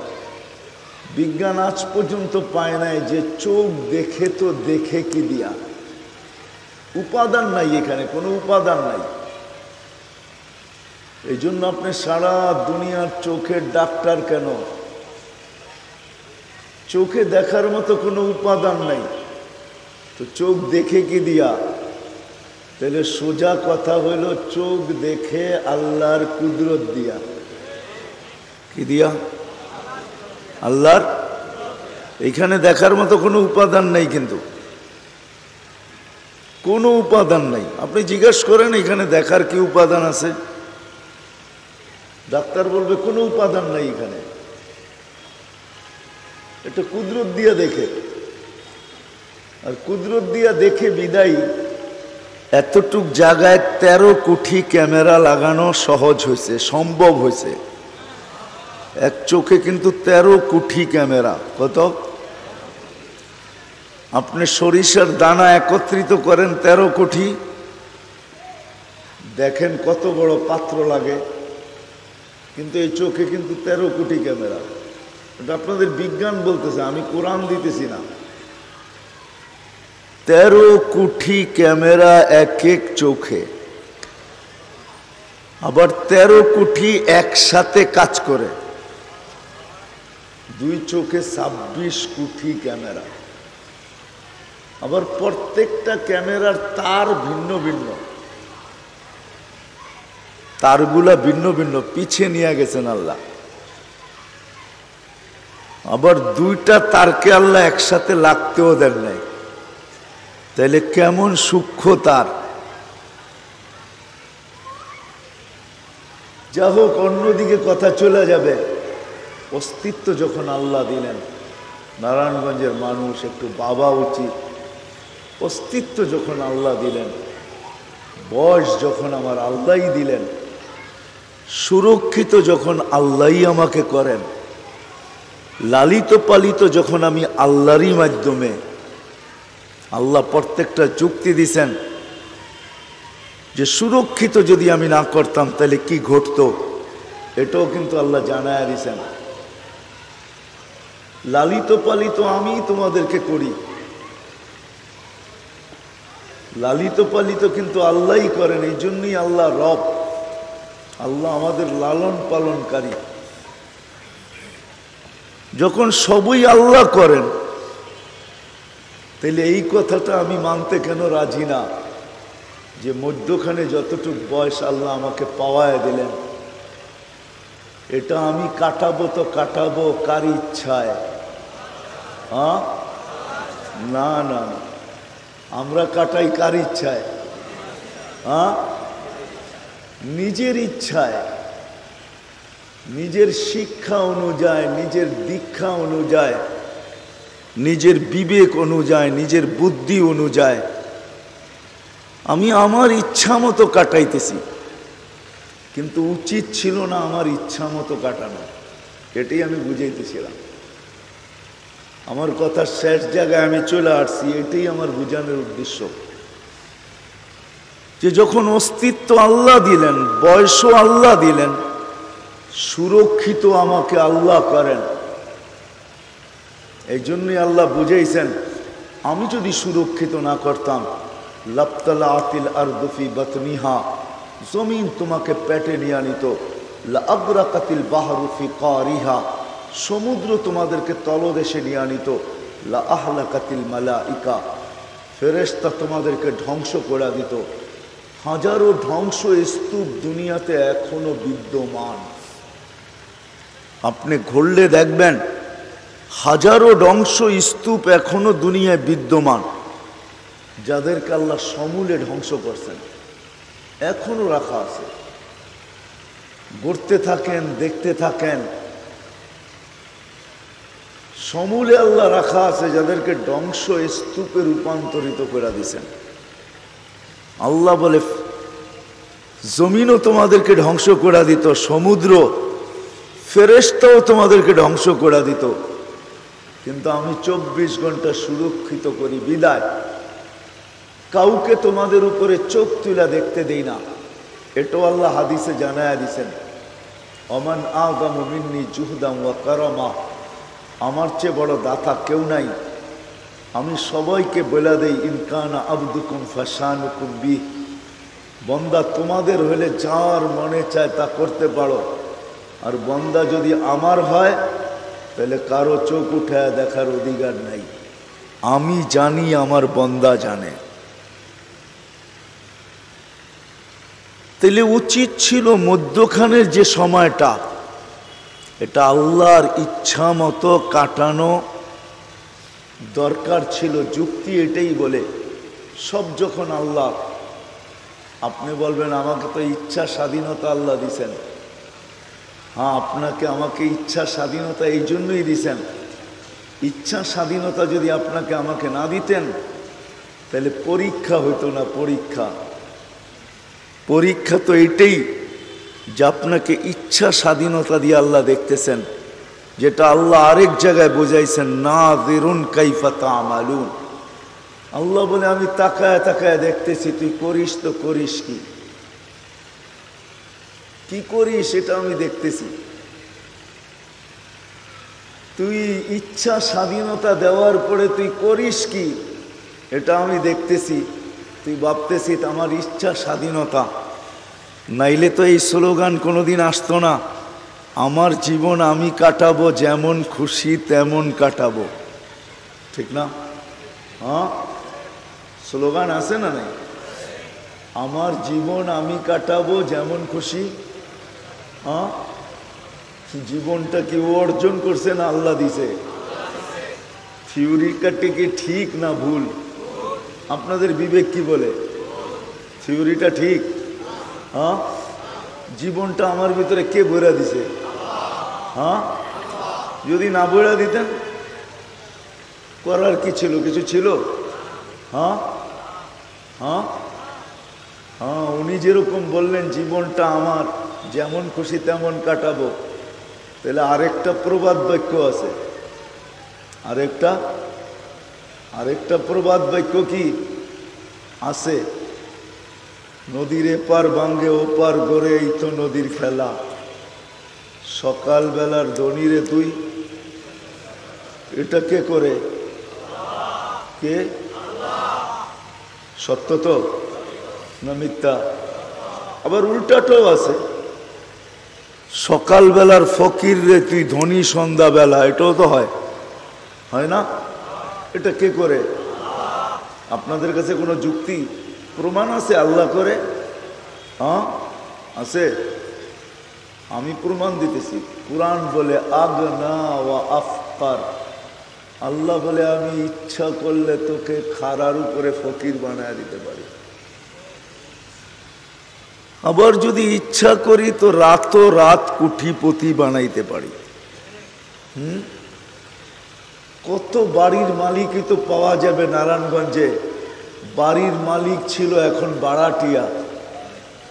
বিজ্ঞান আজ পর্যন্ত পায় নাই যে চোখ দেখে তো দেখে কি দিয়া। উপাদান নাই, এখানে কোনো উপাদান নাই। এই জন্য আপনি সারা দুনিয়ার চোখের ডাক্তার কেন? চোখে দেখার মতো কোনো উপাদান নাই, তো চোখ দেখে কি দিয়া? তাহলে সোজা কথা হইল চোখ দেখে আল্লাহর কুদরত দিয়া। কি দিয়া? আল্লাহর। এখানে দেখার মতো কোনো উপাদান নাই, কিন্তু কোনো উপাদান নাই। আপনি জিজ্ঞেস করেন এখানে দেখার কি উপাদান আছে, ডাক্তার বলবে কোনো উপাদান নাই এখানে, এটা কুদরত দিয়া দেখে। আর কুদরত দিয়া দেখে বিদায়ী এতটুক জায়গায় 13 কোটি ক্যামেরা লাগানো সহজ হয়েছে, সম্ভব হয়েছে। এক চোখে কিন্তু 13 কোটি ক্যামেরা। কত? আপনি সরিষার দানা একত্রিত করেন 13 কোটি, দেখেন কত বড় পাত্র লাগে, কিন্তু এই চোখে কিন্তু 13 কোটি ক্যামেরা। এটা আপনাদের বিজ্ঞান বলতেছে, আমি কোরআন দিতেছি না। 13 কোটি ক্যামেরা এক এক চোখে, আবার 13 কোটি একসাথে কাজ করে। দুই চোখে 26 কোটি ক্যামেরা। আবার প্রত্যেকটা ক্যামেরার তার ভিন্ন ভিন্ন, তারগুলা ভিন্ন ভিন্ন, পিছিয়ে নিয়ে গেছেন আল্লাহ। আবার দুইটা তারকে আল্লাহ একসাথে লাগতেও দেন নাই। তাইলে কেমন সূক্ষ্ম তার। যা হোক, অন্যদিকে কথা চলে যাবে। অস্তিত্ব যখন আল্লাহ দিলেন, নারায়ণগঞ্জের মানুষ একটু ভাবা উচিত। অস্তিত্ব যখন আল্লাহ দিলেন, বয়স যখন আমার আল্লাহই দিলেন, সুরক্ষিত যখন আল্লাহই আমাকে করেন, লালিত পালিত যখন আমি আল্লাহরই মাধ্যমে, আল্লাহ প্রত্যেকটা যুক্তি দিছেন যে সুরক্ষিত যদি আমি না করতাম তাহলে কি ঘটতো, এটাও কিন্তু আল্লাহ জানায়া দিছেন। লালিত পালিত আমি তোমাদেরকে করি, লালিত পালিত কিন্তু আল্লাহই করেন। এই জন্যই আল্লাহ রব, আল্লাহ আমাদের লালন পালনকারী। যখন সবই আল্লাহ করেন, তাহলে এই কথাটা আমি মানতে কেন রাজি না যে মধ্যখানে যতটুকু বয়স আল্লাহ আমাকে পাওয়ায় দিলেন, এটা আমি কাটাবো তো কাটাবো কার ইচ্ছায়? না না না, আমরা কাটাই কার ইচ্ছায়? নিজের ইচ্ছায়, নিজের শিক্ষা অনুযায়ী, নিজের দীক্ষা অনুযায়ী, নিজের বিবেক অনুযায়ী, নিজের বুদ্ধি অনুযায়ী আমি আমার ইচ্ছা মতো কাটাইতেছি। কিন্তু উচিত ছিল না আমার ইচ্ছা মতো কাটানো, এটাই আমি বুঝাইতেছিলাম। আমার কথার শেষ জায়গায় আমি চলে আসছি, এটাই আমার বুঝানোর উদ্দেশ্য। যে যখন অস্তিত্ব আল্লাহ দিলেন, বয়সও আল্লাহ দিলেন, সুরক্ষিত আমাকে আল্লাহ করেন, এই জন্যই আল্লাহ বুঝাইছেন আমি যদি সুরক্ষিত না করতাম, লাবতালাতিল আরদু ফি বাতনিহা, জমিন তোমাকে পেটে নিয়ে আনিত, লাআগরাকাতিল বাহরু ফি কারিহা, সমুদ্র তোমাদেরকে তলদেশে নিয়ে আনিত, লাআহলাকাতিল মালাইকা, ফেরেশতা তোমাদেরকে ধ্বংস করে দিত। হাজারো ধ্বংস স্তূপ দুনিয়াতে এখনো বিদ্যমান। আপনি ঘুরলে দেখবেন হাজারো ধ্বংস স্তূপ এখনো দুনিয়ায় বিদ্যমান, যাদেরকে আল্লাহ সমূলে ধ্বংস করছেন, এখনো রাখা আছে। ঘুরতে থাকেন, দেখতে থাকেন, সমূলে আল্লাহ রাখা আছে, যাদেরকে ধ্বংস স্তূপে রূপান্তরিত করে দিয়েছেন। আল্লাহ বলে জমিনও তোমাদেরকে ধ্বংস করে দিত, সমুদ্র ফেরেশতাও তোমাদেরকে ধ্বংস করে দিত, কিন্তু আমি 24 ঘন্টা সুরক্ষিত করি বিদায় কাউকে তোমাদের উপরে চোখ তুলে দেখতে দেই না। এটাও আল্লাহ হাদিসে জানায়া দিছেন, অমান আযামু মিন্নি জুহদাম ওয়া কারামা, আমার চেয়ে বড় দাতা কেউ নাই। আমি সবাইকে বলে দেই, ইনকানা আবদুকুম ফাশানুকুম বি, বন্দা তোমাদের হলে যার মনে চায় তা করতে পারো, আর বন্দা যদি আমার হয় তাহলে কারো চোখ উঠায় দেখার অধিকার নাই। আমি জানি, আমার বন্দা জানে। তাহলে উচিত ছিল মধ্যখানের যে সময়টা, এটা আল্লাহর ইচ্ছা মতো কাটানো দরকার ছিল। যুক্তি এটাই বলে, সব যখন আল্লাহ, আপনি বলবেন আমাকে তো ইচ্ছা স্বাধীনতা আল্লাহ দিছেন। হ্যাঁ, আপনাকে আমাকে ইচ্ছা স্বাধীনতা এই জন্যই দিছেন। ইচ্ছা স্বাধীনতা যদি আপনাকে আমাকে না দিতেন তাহলে পরীক্ষা হইতো না। পরীক্ষা তো এটাই যে আপনাকে ইচ্ছা স্বাধীনতা দিয়ে আল্লাহ দেখতেছেন, যেটা আল্লাহ আরেক জায়গায় বোঝাইছেন, নাযিরুন কাইফা তা'মালুন। আল্লাহ বলে আমি তাকায় তাকায় দেখতেছি, তুই করিস তো করিস কি করিস সেটা আমি দেখতেছি। তুই ইচ্ছা স্বাধীনতা দেওয়ার পরে তুই করিস কি এটা আমি দেখতেছি। তুই ভাবতেছি আমার ইচ্ছা স্বাধীনতা, নাইলে তো এই স্লোগান কোনোদিন আসতো না, আমার জীবন আমি কাটাবো, যেমন খুশি তেমন কাটাবো। ঠিক না? হ্যাঁ, স্লোগান আছে না নাই? আমার জীবন আমি কাটাবো যেমন খুশি। হ্যাঁ, জীবনটা কি ও অর্জন করছে না আল্লাহ দিছে? থিওরিটা কি ঠিক না ভুল? আপনাদের বিবেক কি বলে? থিওরিটা ঠিক? হ্যাঁ, জীবনটা আমার ভিতরে কে বইরা দিছে? হ্যাঁ, যদি না বইরা দিতেন করার কি ছিল? কিছু ছিল? হ্যাঁ হ্যাঁ হ্যাঁ, উনি যেরকম বললেন জীবনটা আমার যেমন খুশি তেমন কাটাবো, তাহলে আরেকটা প্রবাদ বাক্য আছে। আরেকটা প্রবাদ বাক্য কি আছে? নদীর এপার ভাঙ্গে ওপার গড়ে, এই তো নদীর খেলা। সকালবেলার ধনীরে তুই, এটা কে করে? কে? সত্য তো না মিথ্যা? আবার উল্টাটাও আছে, সকালবেলার ফকির রে তুই ধনী সন্ধ্যাবেলা, এটাও তো হয় না? এটা কে করে? আপনাদের কাছে কোনো যুক্তি প্রমাণ আছে আল্লাহ করে? হ্যাঁ আছে, আমি প্রমাণ দিতেছি। কুরআন বলে আগনা ওয়া আফকার, আল্লাহ বলে আমি ইচ্ছা করলে তোকে খাড়ার উপরে ফকির বানায় দিতে পারি। আবার যদি ইচ্ছা করি তো রাত কুঠিপতি বানাইতে পারি। কত বাড়ির মালিকই তো পাওয়া যাবে নারায়ণগঞ্জে, বাড়ির মালিক ছিল এখন বাড়াটিয়া।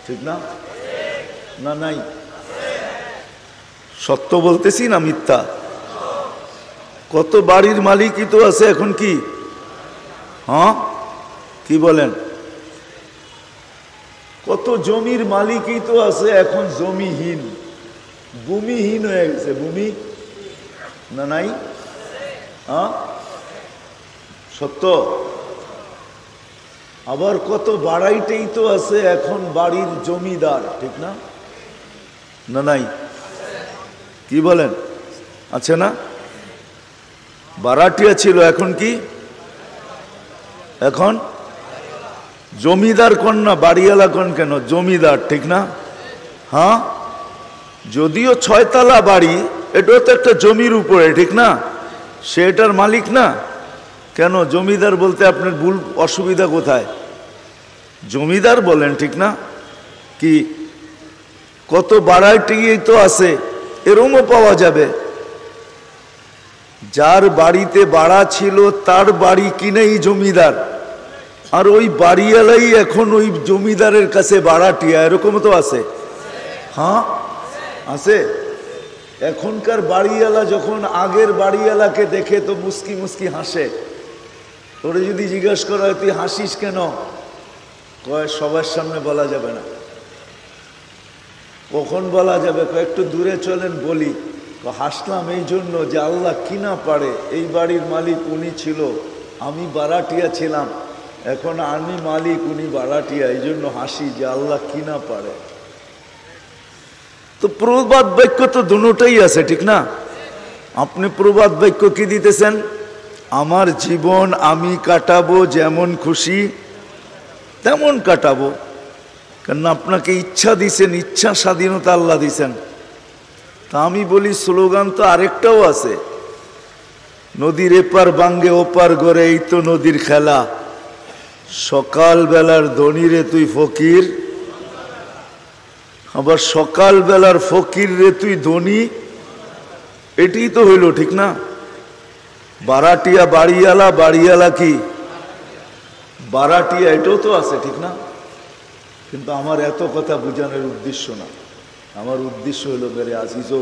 ঠিক না? না নাই? সত্য বলতেছি না মিথ্যা? কত বাড়ির মালিকই তো আছে এখন কি? হ্যাঁ, কি বলেন? কত জমির মালিকই তো আছে এখন জমিহীন, ভূমিহীন হয়ে গেছে। ভূমি না নাই? হ্যাঁ, সত্য। আবার কত বাড়াইতেই তো আছে এখন বাড়ির জমিদার। ঠিক না? না নাই? কি বলেন? আছে না? বারাটিয়া ছিল, এখন কি? এখন জমিদার কোন না বাড়িওয়ালা কোন? কেন জমিদার? ঠিক না? হ্যাঁ, যদিও 6 তলা বাড়ি, এটাও তো একটা জমির উপরে। ঠিক না? সে এটার মালিক না? কেন জমিদার বলতে আপনার ভুল অসুবিধা কোথায়? জমিদার বলেন, ঠিক না? কি কত বাড়াইটিই তো আছে, এরমও পাওয়া যাবে। যার বাড়িতে বাড়া ছিল তার বাড়ি কিনেই জমিদার, আর ওই বাড়িওয়ালাই এখন ওই জমিদারের কাছে বাড়াটিয়া, এরকম তো আছে। হ্যাঁ আছে। এখনকার বাড়িওয়ালা যখন আগের বাড়িওয়ালাকে দেখে তো মুস্কি মুস্কি হাসে। তোরে যদি জিজ্ঞেস করা হয় তুই হাসিস কেন, কয় সবার সামনে বলা যাবে না। কখন বলা যাবে? একটু দূরে চলেন বলি। হাসলাম এই জন্য যে আল্লাহ কি না পারে, এই বাড়ির মালিক উনি ছিল, আমি বাড়াটিয়া ছিলাম, এখন আমি মালিক, উনি বাড়াটিয়া, এই জন্য হাসি যে আল্লাহ কি না পারে। তো প্রবাদ বাক্য তো দুটোই আছে, ঠিক না? আপনি প্রবাদ বাক্য কি দিতেছেন? আমার জীবন আমি কাটাবো যেমন খুশি তেমন কাটাবো। কেন আপনাকে ইচ্ছা দিছেন, ইচ্ছা স্বাধীনতা আল্লাহ দিছেন। তা আমি বলি স্লোগান তো আরেকটাও আছে, নদীর এপার বাঙ্গে ওপার গড়ে এই তো নদীর খেলা, সকাল বেলার ধনী রে তুই ফকির, আবার সকাল বেলার ফকির রে তুই ধনী, এটি তো হইল, ঠিক না? বারাটিয়া বাড়িওয়ালা, বাড়িওয়ালা কি বারাটিয়া, এটাও তো আছে, ঠিক না? কিন্তু আমার এত কথা বোঝানোর উদ্দেশ্য না। আমার উদ্দেশ্য হলো মেরে আজিজো,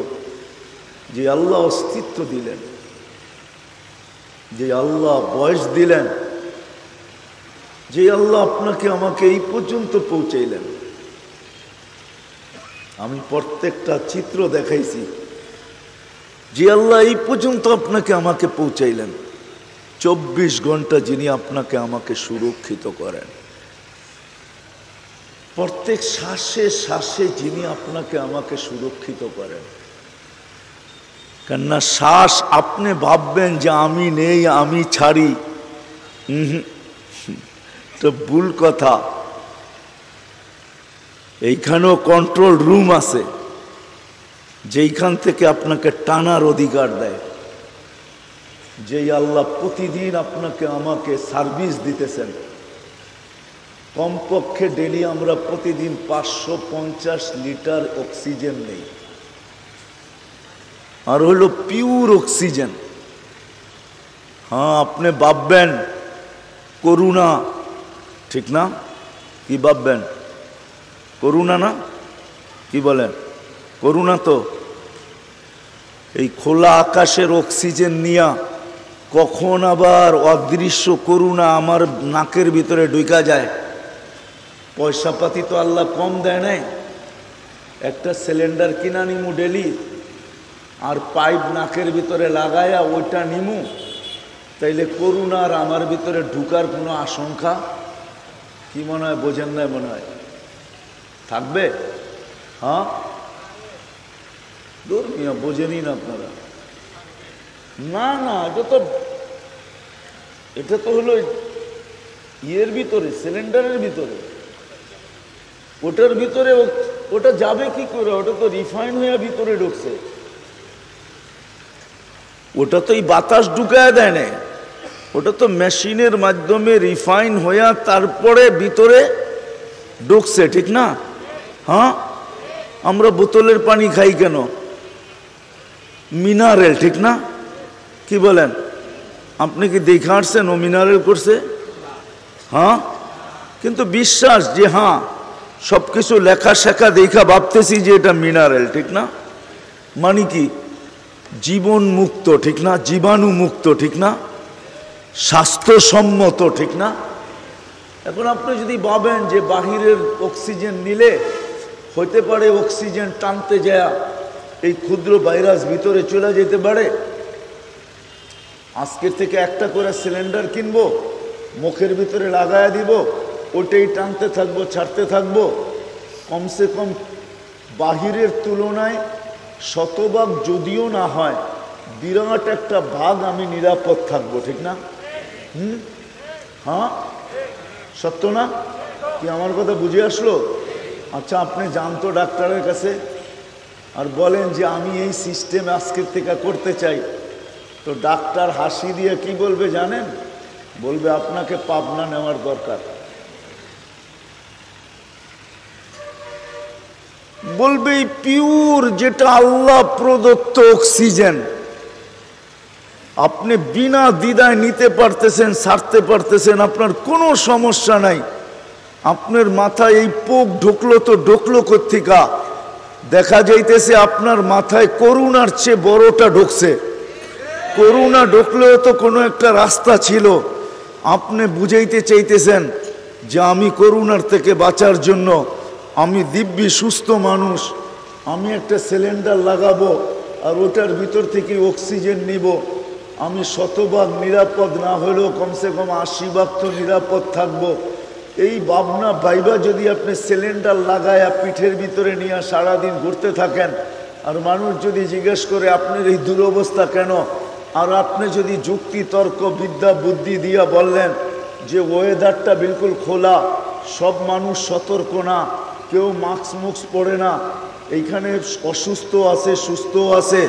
যে আল্লাহ অস্তিত্ব দিলেন, যে আল্লাহ বয়স দিলেন, যে আল্লাহ আপনাকে আমাকে এই পর্যন্ত পৌঁছাইলেন। আমি প্রত্যেকটা চিত্র দেখাইছি, যে আল্লাহ এই পর্যন্ত আপনাকে আমাকে পৌঁছাইলেন। 24 ঘন্টা যিনি আপনাকে আমাকে সুরক্ষিত করেন, প্রত্যেক শ্বাসে শ্বাসে যিনি আপনাকে আমাকে সুরক্ষিত করেন। কেননা শ্বাস আপনি ভাববেন যে আমি নেই, আমি ছাড়ি, তো ভুল কথা। এইখানেও কন্ট্রোল রুম আছে, যেইখান থেকে আপনাকে টানার অধিকার দেয়। যেই আল্লাহ প্রতিদিন আপনাকে আমাকে সার্ভিস দিতেছেন। কমপক্ষে ডেলি আমরা প্রতিদিন 550 লিটার অক্সিজেন নেই, আর হলো পিওর অক্সিজেন। হ্যাঁ, আপনি ভাববেন করুণা, ঠিক না? কি ভাববেন? করুণা না? কি বলেন? করুণা তো। এই খোলা আকাশের অক্সিজেন নিয়া কখন আবার অদৃশ্য করুণা আমার নাকের ভিতরে ঢুকা যায়। পয়সা পাতি তো আল্লাহ কম দেয় নাই, একটা সিলিন্ডার কিনা নিমু ডেলি, আর পাইপ নাকের ভিতরে লাগায়া ওইটা নিমু, তাইলে করুণার আমার ভিতরে ঢুকার কোনো আশঙ্কা কি মনে হয়? বোঝেন না মনে হয়? থাকবে? হ্যাঁ, দূর মিয়া, বোঝেনি না আপনারা? না না, এটা তো হলো ইয়ের ভিতরে, সিলিন্ডারের ভিতরে, ওটার ভিতরে। ওটা যাবে কি করে? ওটা তো রিফাইন হয়ে ভিতরে ঢুকছে, ওটা তো এই বাতাস ঢুকায় দেয় না, ওটা তো মেশিনের মাধ্যমে রিফাইন হইয়া তারপরে ভিতরে ঢুকছে, ঠিক না? হ্যাঁ, আমরা বোতলের পানি খাই কেন? মিনারেল, ঠিক না? কি বলেন? আপনি কি দেখে আসছেন ও মিনারেল করছে? হ্যাঁ, কিন্তু বিশ্বাস যে হ্যাঁ সবকিছু লেখা শেখা দেখা ভাবতেছি যে এটা মিনারেল, ঠিক না? মানে কি? জীবন মুক্ত, ঠিক না? জীবাণু মুক্ত, ঠিক না? স্বাস্থ্যসম্মত, ঠিক না? এখন আপনি যদি ভাবেন যে বাহিরের অক্সিজেন নিলে হইতে পারে অক্সিজেন টানতে যায় এই ক্ষুদ্র ভাইরাস ভিতরে চলে যেতে পারে, আজকের থেকে একটা করে সিলিন্ডার কিনবো, মুখের ভিতরে লাগায়া দিব, ওটাই টানতে থাকবো, ছাড়তে থাকবো, কমসে কম বাহিরের তুলনায় শতভাগ যদিও না হয় বিরাট একটা ভাগ আমি নিরাপদ থাকবো, ঠিক না? হ্যাঁ, সত্য না? কি আমার কথা বুঝে আসলো? আচ্ছা, আপনি যান তো ডাক্তারের কাছে আর বলেন যে আমি এই সিস্টেম আজকের থেকে করতে চাই, তো ডাক্তার হাসি দিয়ে কি বলবে জানেন? বলবে আপনাকে পাবনা নেওয়ার দরকার। বলবে এই পিওর যেটা আল্লাহ প্রদত্ত অক্সিজেন আপনি বিনা দ্বিধায় নিতে পারতেছেন, ছাড়তে পারতেছেন, আপনার কোনো সমস্যা নাই। আপনার মাথায় এই পোক ঢুকলো তো ঢুকলো কোত্থেকা? দেখা যাইতেছে আপনার মাথায় করোনার চেয়ে বড়টা ঢুকছে। করোনা ঢুকলেও তো কোনো একটা রাস্তা ছিল। আপনি বুঝাইতে চাইতেছেন যে আমি করোনার থেকে বাঁচার জন্য আমি দিব্যি সুস্থ মানুষ, আমি একটা সিলিন্ডার লাগাবো আর ওটার ভিতর থেকে অক্সিজেন নিব, আমি শতভাগ নিরাপদ না হলেও কমসে কম 80 ভাগ তো নিরাপদ থাকবো। এই ভাবনা ভাইবা যদি আপনি সিলিন্ডার লাগায় পিঠের ভিতরে নিয়ে সারাদিন ঘুরতে থাকেন, আর মানুষ যদি জিজ্ঞেস করে আপনার এই দুরবস্থা কেন, আর আপনি যদি যুক্তি তর্ক বিদ্যা বুদ্ধি দিয়া বললেন যে ওয়েদারটা বিলকুল খোলা, সব মানুষ সতর্ক না, কেউ মাস্ক মুক্স পরে না, এইখানে অসুস্থ আছে সুস্থ আছে,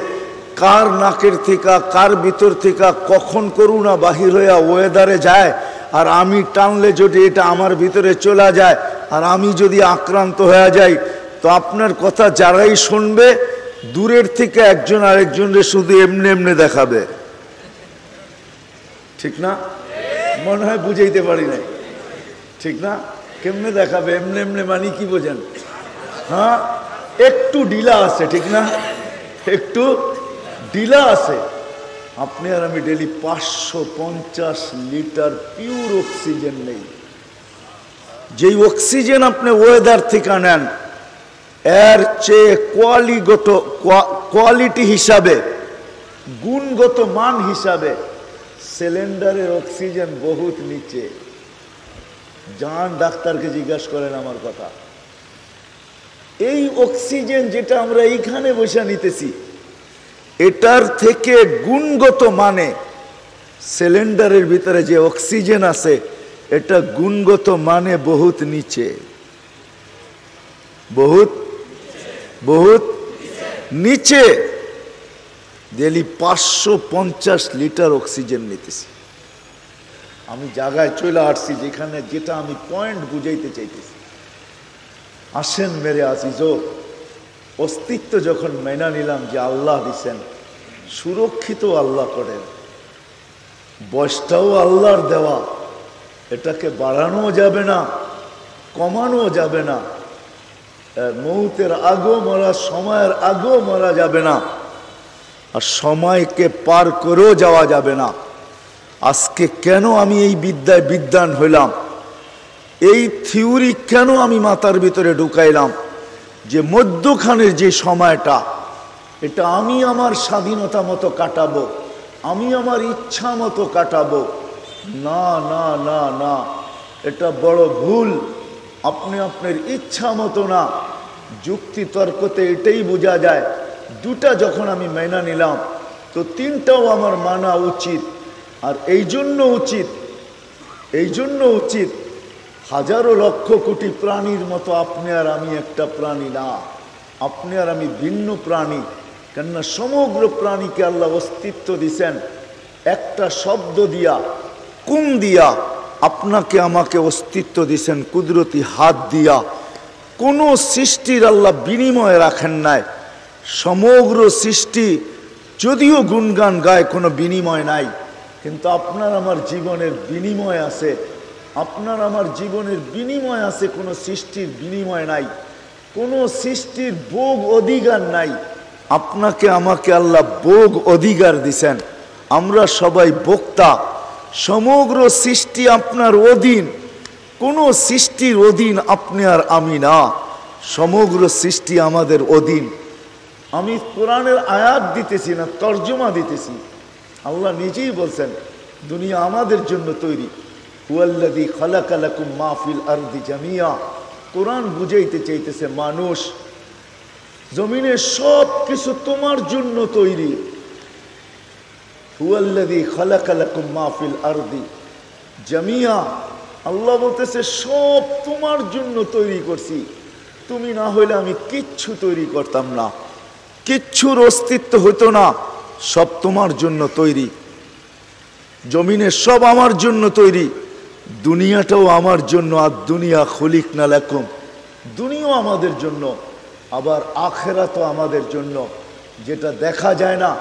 কার নাকের থেকে কার ভিতর থেকে কখন করোনা বাহির হইয়া ওয়েদারে যায়, আর আমি টানলে যদি এটা আমার ভিতরে চলে যায় আর আমি যদি আক্রান্ত হয়ে যাই, তো আপনার কথা যারাই শুনবে দূরের থেকে একজন আরেকজনের শুধু এমনি এমনি দেখাবে। ঠিক না? মনে হয় বুঝাইতে পারি নাই, ঠিক না? কেমনে দেখাবে? এমনি এমনি মানে কি বোঝেন? হ্যাঁ, একটু ঢিলা আছে, ঠিক না? একটু ঢিলা আছে। আপনি আর আমি ডেলি 550 লিটার পিওর অক্সিজেন নেই। যেই অক্সিজেন আপনি ওয়েদার থেকে নেন এর চেয়ে কোয়ালিটি হিসাবে, গুণগত মান হিসাবে সিলিন্ডারের অক্সিজেন বহুত নিচে। যান ডাক্তারকে জিজ্ঞাসা করেন আমার কথা। এই অক্সিজেন যেটা আমরা এইখানে বসে নিতেছি এটার থেকে গুণগত মানে সিলিন্ডারের ভিতরে যে অক্সিজেন আছে এটা গুণগত মানে বহুত নিচে, বহুত বহুত নিচে। ডেলি 550 লিটার অক্সিজেন নিতেছি। আমি জায়গায় চলে আসছি যেখানে যেটা আমি পয়েন্ট বুঝাইতে চাইতেছি। আসেন মেরে আজিজো, অস্তিত্ব যখন মেনা নিলাম যে আল্লাহ দিছেন, সুরক্ষিত আল্লাহ করেন, বয়সটাও আল্লাহর দেওয়া, এটাকে বাড়ানো যাবে না, কমানো যাবে না। মৌতের আগেও মরা, সময়ের আগেও মরা যাবে না, আর সময়কে পার করেও যাওয়া যাবে না। আজকে কেন আমি এই বিদ্যায় বিদ্বান হইলাম, এই থিওরি কেন আমি মাথার ভিতরে ঢুকাইলাম যে মধ্যখানের যে সময়টা এটা আমি আমার স্বাধীনতা মতো কাটাবো, আমি আমার ইচ্ছা মতো কাটাবো। না না না না, এটা বড় ভুল। আপনি আপনার ইচ্ছা মতো না, যুক্তি তর্কতে এটাই বোঝা যায়। দুটা যখন আমি মেনা নিলাম তো তিনটাও আমার মানা উচিত। আর এই জন্য উচিত হাজারো লক্ষ কোটি প্রাণীর মতো আপনি আর আমি একটা প্রাণী না, আপনি আর আমি ভিন্ন প্রাণী। কেননা সমগ্র প্রাণীকে আল্লাহ অস্তিত্ব দিছেন একটা শব্দ দিয়া, কুম দিয়া। আপনাকে আমাকে অস্তিত্ব দিছেন কুদরতি হাত দিয়া। কোনো সৃষ্টির আল্লাহ বিনিময় রাখেন নাই। সমগ্র সৃষ্টি যদিও গুণগান গায়, কোনো বিনিময় নাই, কিন্তু আপনার আমার জীবনের বিনিময় আছে। আপনার আমার জীবনের বিনিময় আছে, কোনো সৃষ্টির বিনিময় নাই, কোনো সৃষ্টির ভোগ অধিকার নাই। আপনাকে আমাকে আল্লাহ ভোগ অধিকার দিছেন। আমরা সবাই ভোক্তা। সমগ্র সৃষ্টি আপনার অধীন, কোনো সৃষ্টির অধীন আপনি আর আমি না, সমগ্র সৃষ্টি আমাদের অধীন। আমি কোরআনের আয়াত দিতেছি না, তর্জমা দিতেছি। আল্লাহ নিজেই বলছেন দুনিয়া আমাদের জন্য তৈরি। হুয়াল্লাযী খালাকা লাকুম মা ফিল আরদি জামিয়া। কোরআন বুঝাইতে চাইতেছে মানুষ, জমিনের সব কিছু তোমার জন্য তৈরি। হুয়াল্লাযী খালাকা লাকুম মা ফিল আরদি জামিয়া। আল্লাহ বলতেছে সব তোমার জন্য তৈরি করছি, তুমি না হইলে আমি কিচ্ছু তৈরি করতাম না, কিচ্ছুর অস্তিত্ব হইতো না। সব তোমার জন্য তৈরি, জমিনের সব আমার জন্য তৈরি, দুনিয়াটাও আমার জন্য। আর দুনিয়া খলিকনা লাকুম, দুনিয়াও আমাদের জন্য, আবার আখিরাতও আমাদের জন্য। যেটা দেখা যায় না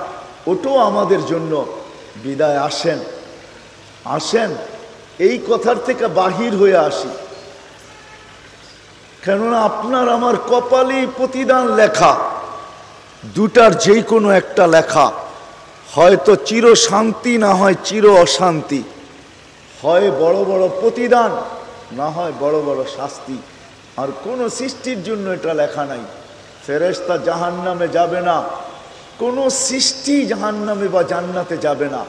ওটাও আমাদের জন্য। বিদায় আসেন, আসেন এই কথার থেকে বাহির হয়ে আসি, কেননা আপনার আমার কপালেই প্রতিদান লেখা। দুটার যেই কোনো একটা লেখা, হয়তো চির শান্তি, না হয় চির অশান্তি, হয় বড় বড় প্রতিদান, না হয় বড় বড় শাস্তি। আর কোনো সৃষ্টির জন্য এটা লেখা নাই। ফেরেশতা জাহান্নামে যাবে না, কোনো সৃষ্টি জাহান্নামে বা জান্নাতে যাবে না।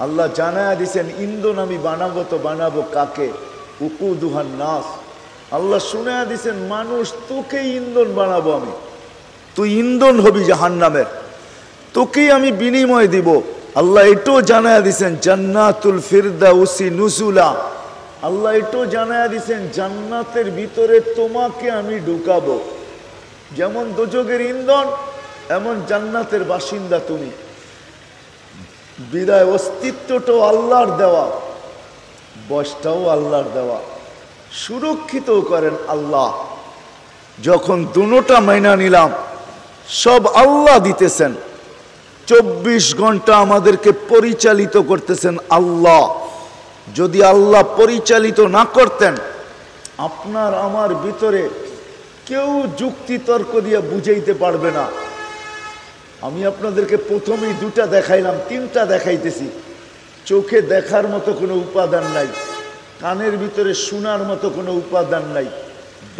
আল্লাহ জানায়া দিয়েছেন ইন্ধন আমি বানাবো, তো বানাবো কাকে? উকুদুহান নাস। আল্লাহ শুনায়া দিয়েছেন মানুষ, তোকে ইন্ধন বানাবো আমি, তুই ইন্ধন হবি জাহান্নামের, তোকেই আমি বিনিময় দিব। আল্লাহ এটাও জানায়া দিয়েছেন জান্নাতুল ফিরদাউসি নুজুলা। আল্লাহ এটাও জানায়া দিয়েছেন জান্নাতের ভিতরে তোমাকে আমি ঢুকাবো। যেমন দোজখের ইন্ধন, এমন জান্নাতের বাসিন্দা তুমি। বিদায় অস্তিত্বটাও আল্লাহর দেওয়া, বয়সটাও আল্লাহর দেওয়া, সুরক্ষিত করেন আল্লাহ। যখন দুটোটা মাইনা নিলাম, সব আল্লাহ দিতেছেন। 24 ঘন্টা আমাদেরকে পরিচালিত করতেছেন আল্লাহ। যদি আল্লাহ পরিচালিত না করতেন, আপনার আমার ভিতরে কেউ যুক্তি তর্ক দিয়ে বুঝাইতে পারবে না। আমি আপনাদেরকে প্রথমেই 2টা দেখাইলাম, 3টা দেখাইতেছি। চোখে দেখার মতো কোনো উপাদান নাই, কানের ভিতরে শোনার মতো কোনো উপাদান নাই,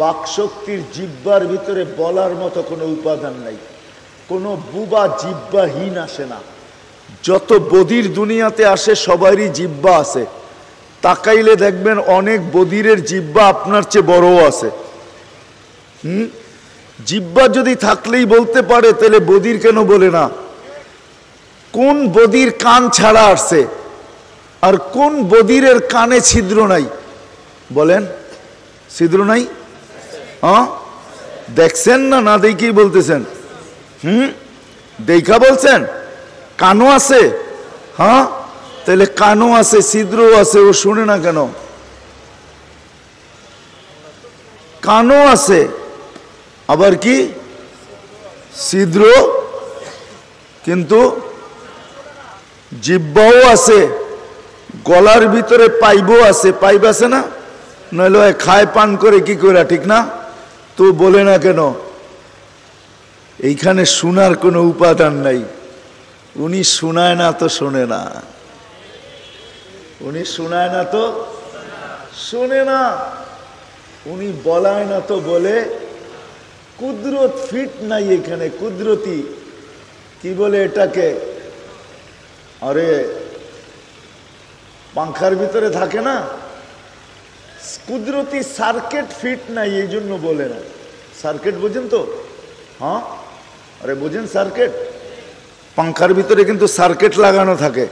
বাকশক্তির জিহ্বার ভিতরে বলার মতো কোনো উপাদান নাই। কোনো বুবা জিহ্বাহীন আসে না। যত বধির দুনিয়াতে আসে সবারই জিহ্বা আছে। তাকাইলে দেখবেন অনেক বধিরের জিহ্বা আপনার চেয়ে বড়ও আছে। জিহ্বা যদি থাকলেই বলতে পারে, তাহলে বধির কেন বলে না? কোন বধির কান ছাড়া আসছে, আর কোন বধিরের কানে ছিদ্র নাই? বলেন, ছিদ্র নাই? হ্যাঁ, দেখছেন না? না দেখেই বলতেছেন? দেখা বলছেন? কানও আছে? হ্যাঁ, তাহলে কানও আছে, ছিদ্রও আছে, ও শুনে না কেন? কানও আছে, আবার কি ছিদ্র, কিন্তু জিহ্বাও আছে, গলার ভিতরে পাইবও আছে। পাইব আছে না? নইলে খায় পান করে কি করে, ঠিক না? তো বলে না কেন? এইখানে শোনার কোনো উপাদান নাই। উনি শোনায় না তো শোনে না, উনি শোনায় না তো শোনে না, উনি বলায় না তো বলে। কুদরত ফিট নাই এখানে। কুদরতি কি বলে এটাকে? আরে পাংখার ভিতরে থাকে না, কুদরতি সার্কিট ফিট নাই, এই জন্য বলে না। সার্কিট বোঝেন তো? হ্যাঁ, আরে বোঝেন সার্কিট? পাংখার ভিতরে কিন্তু সার্কিট লাগানো থাকে।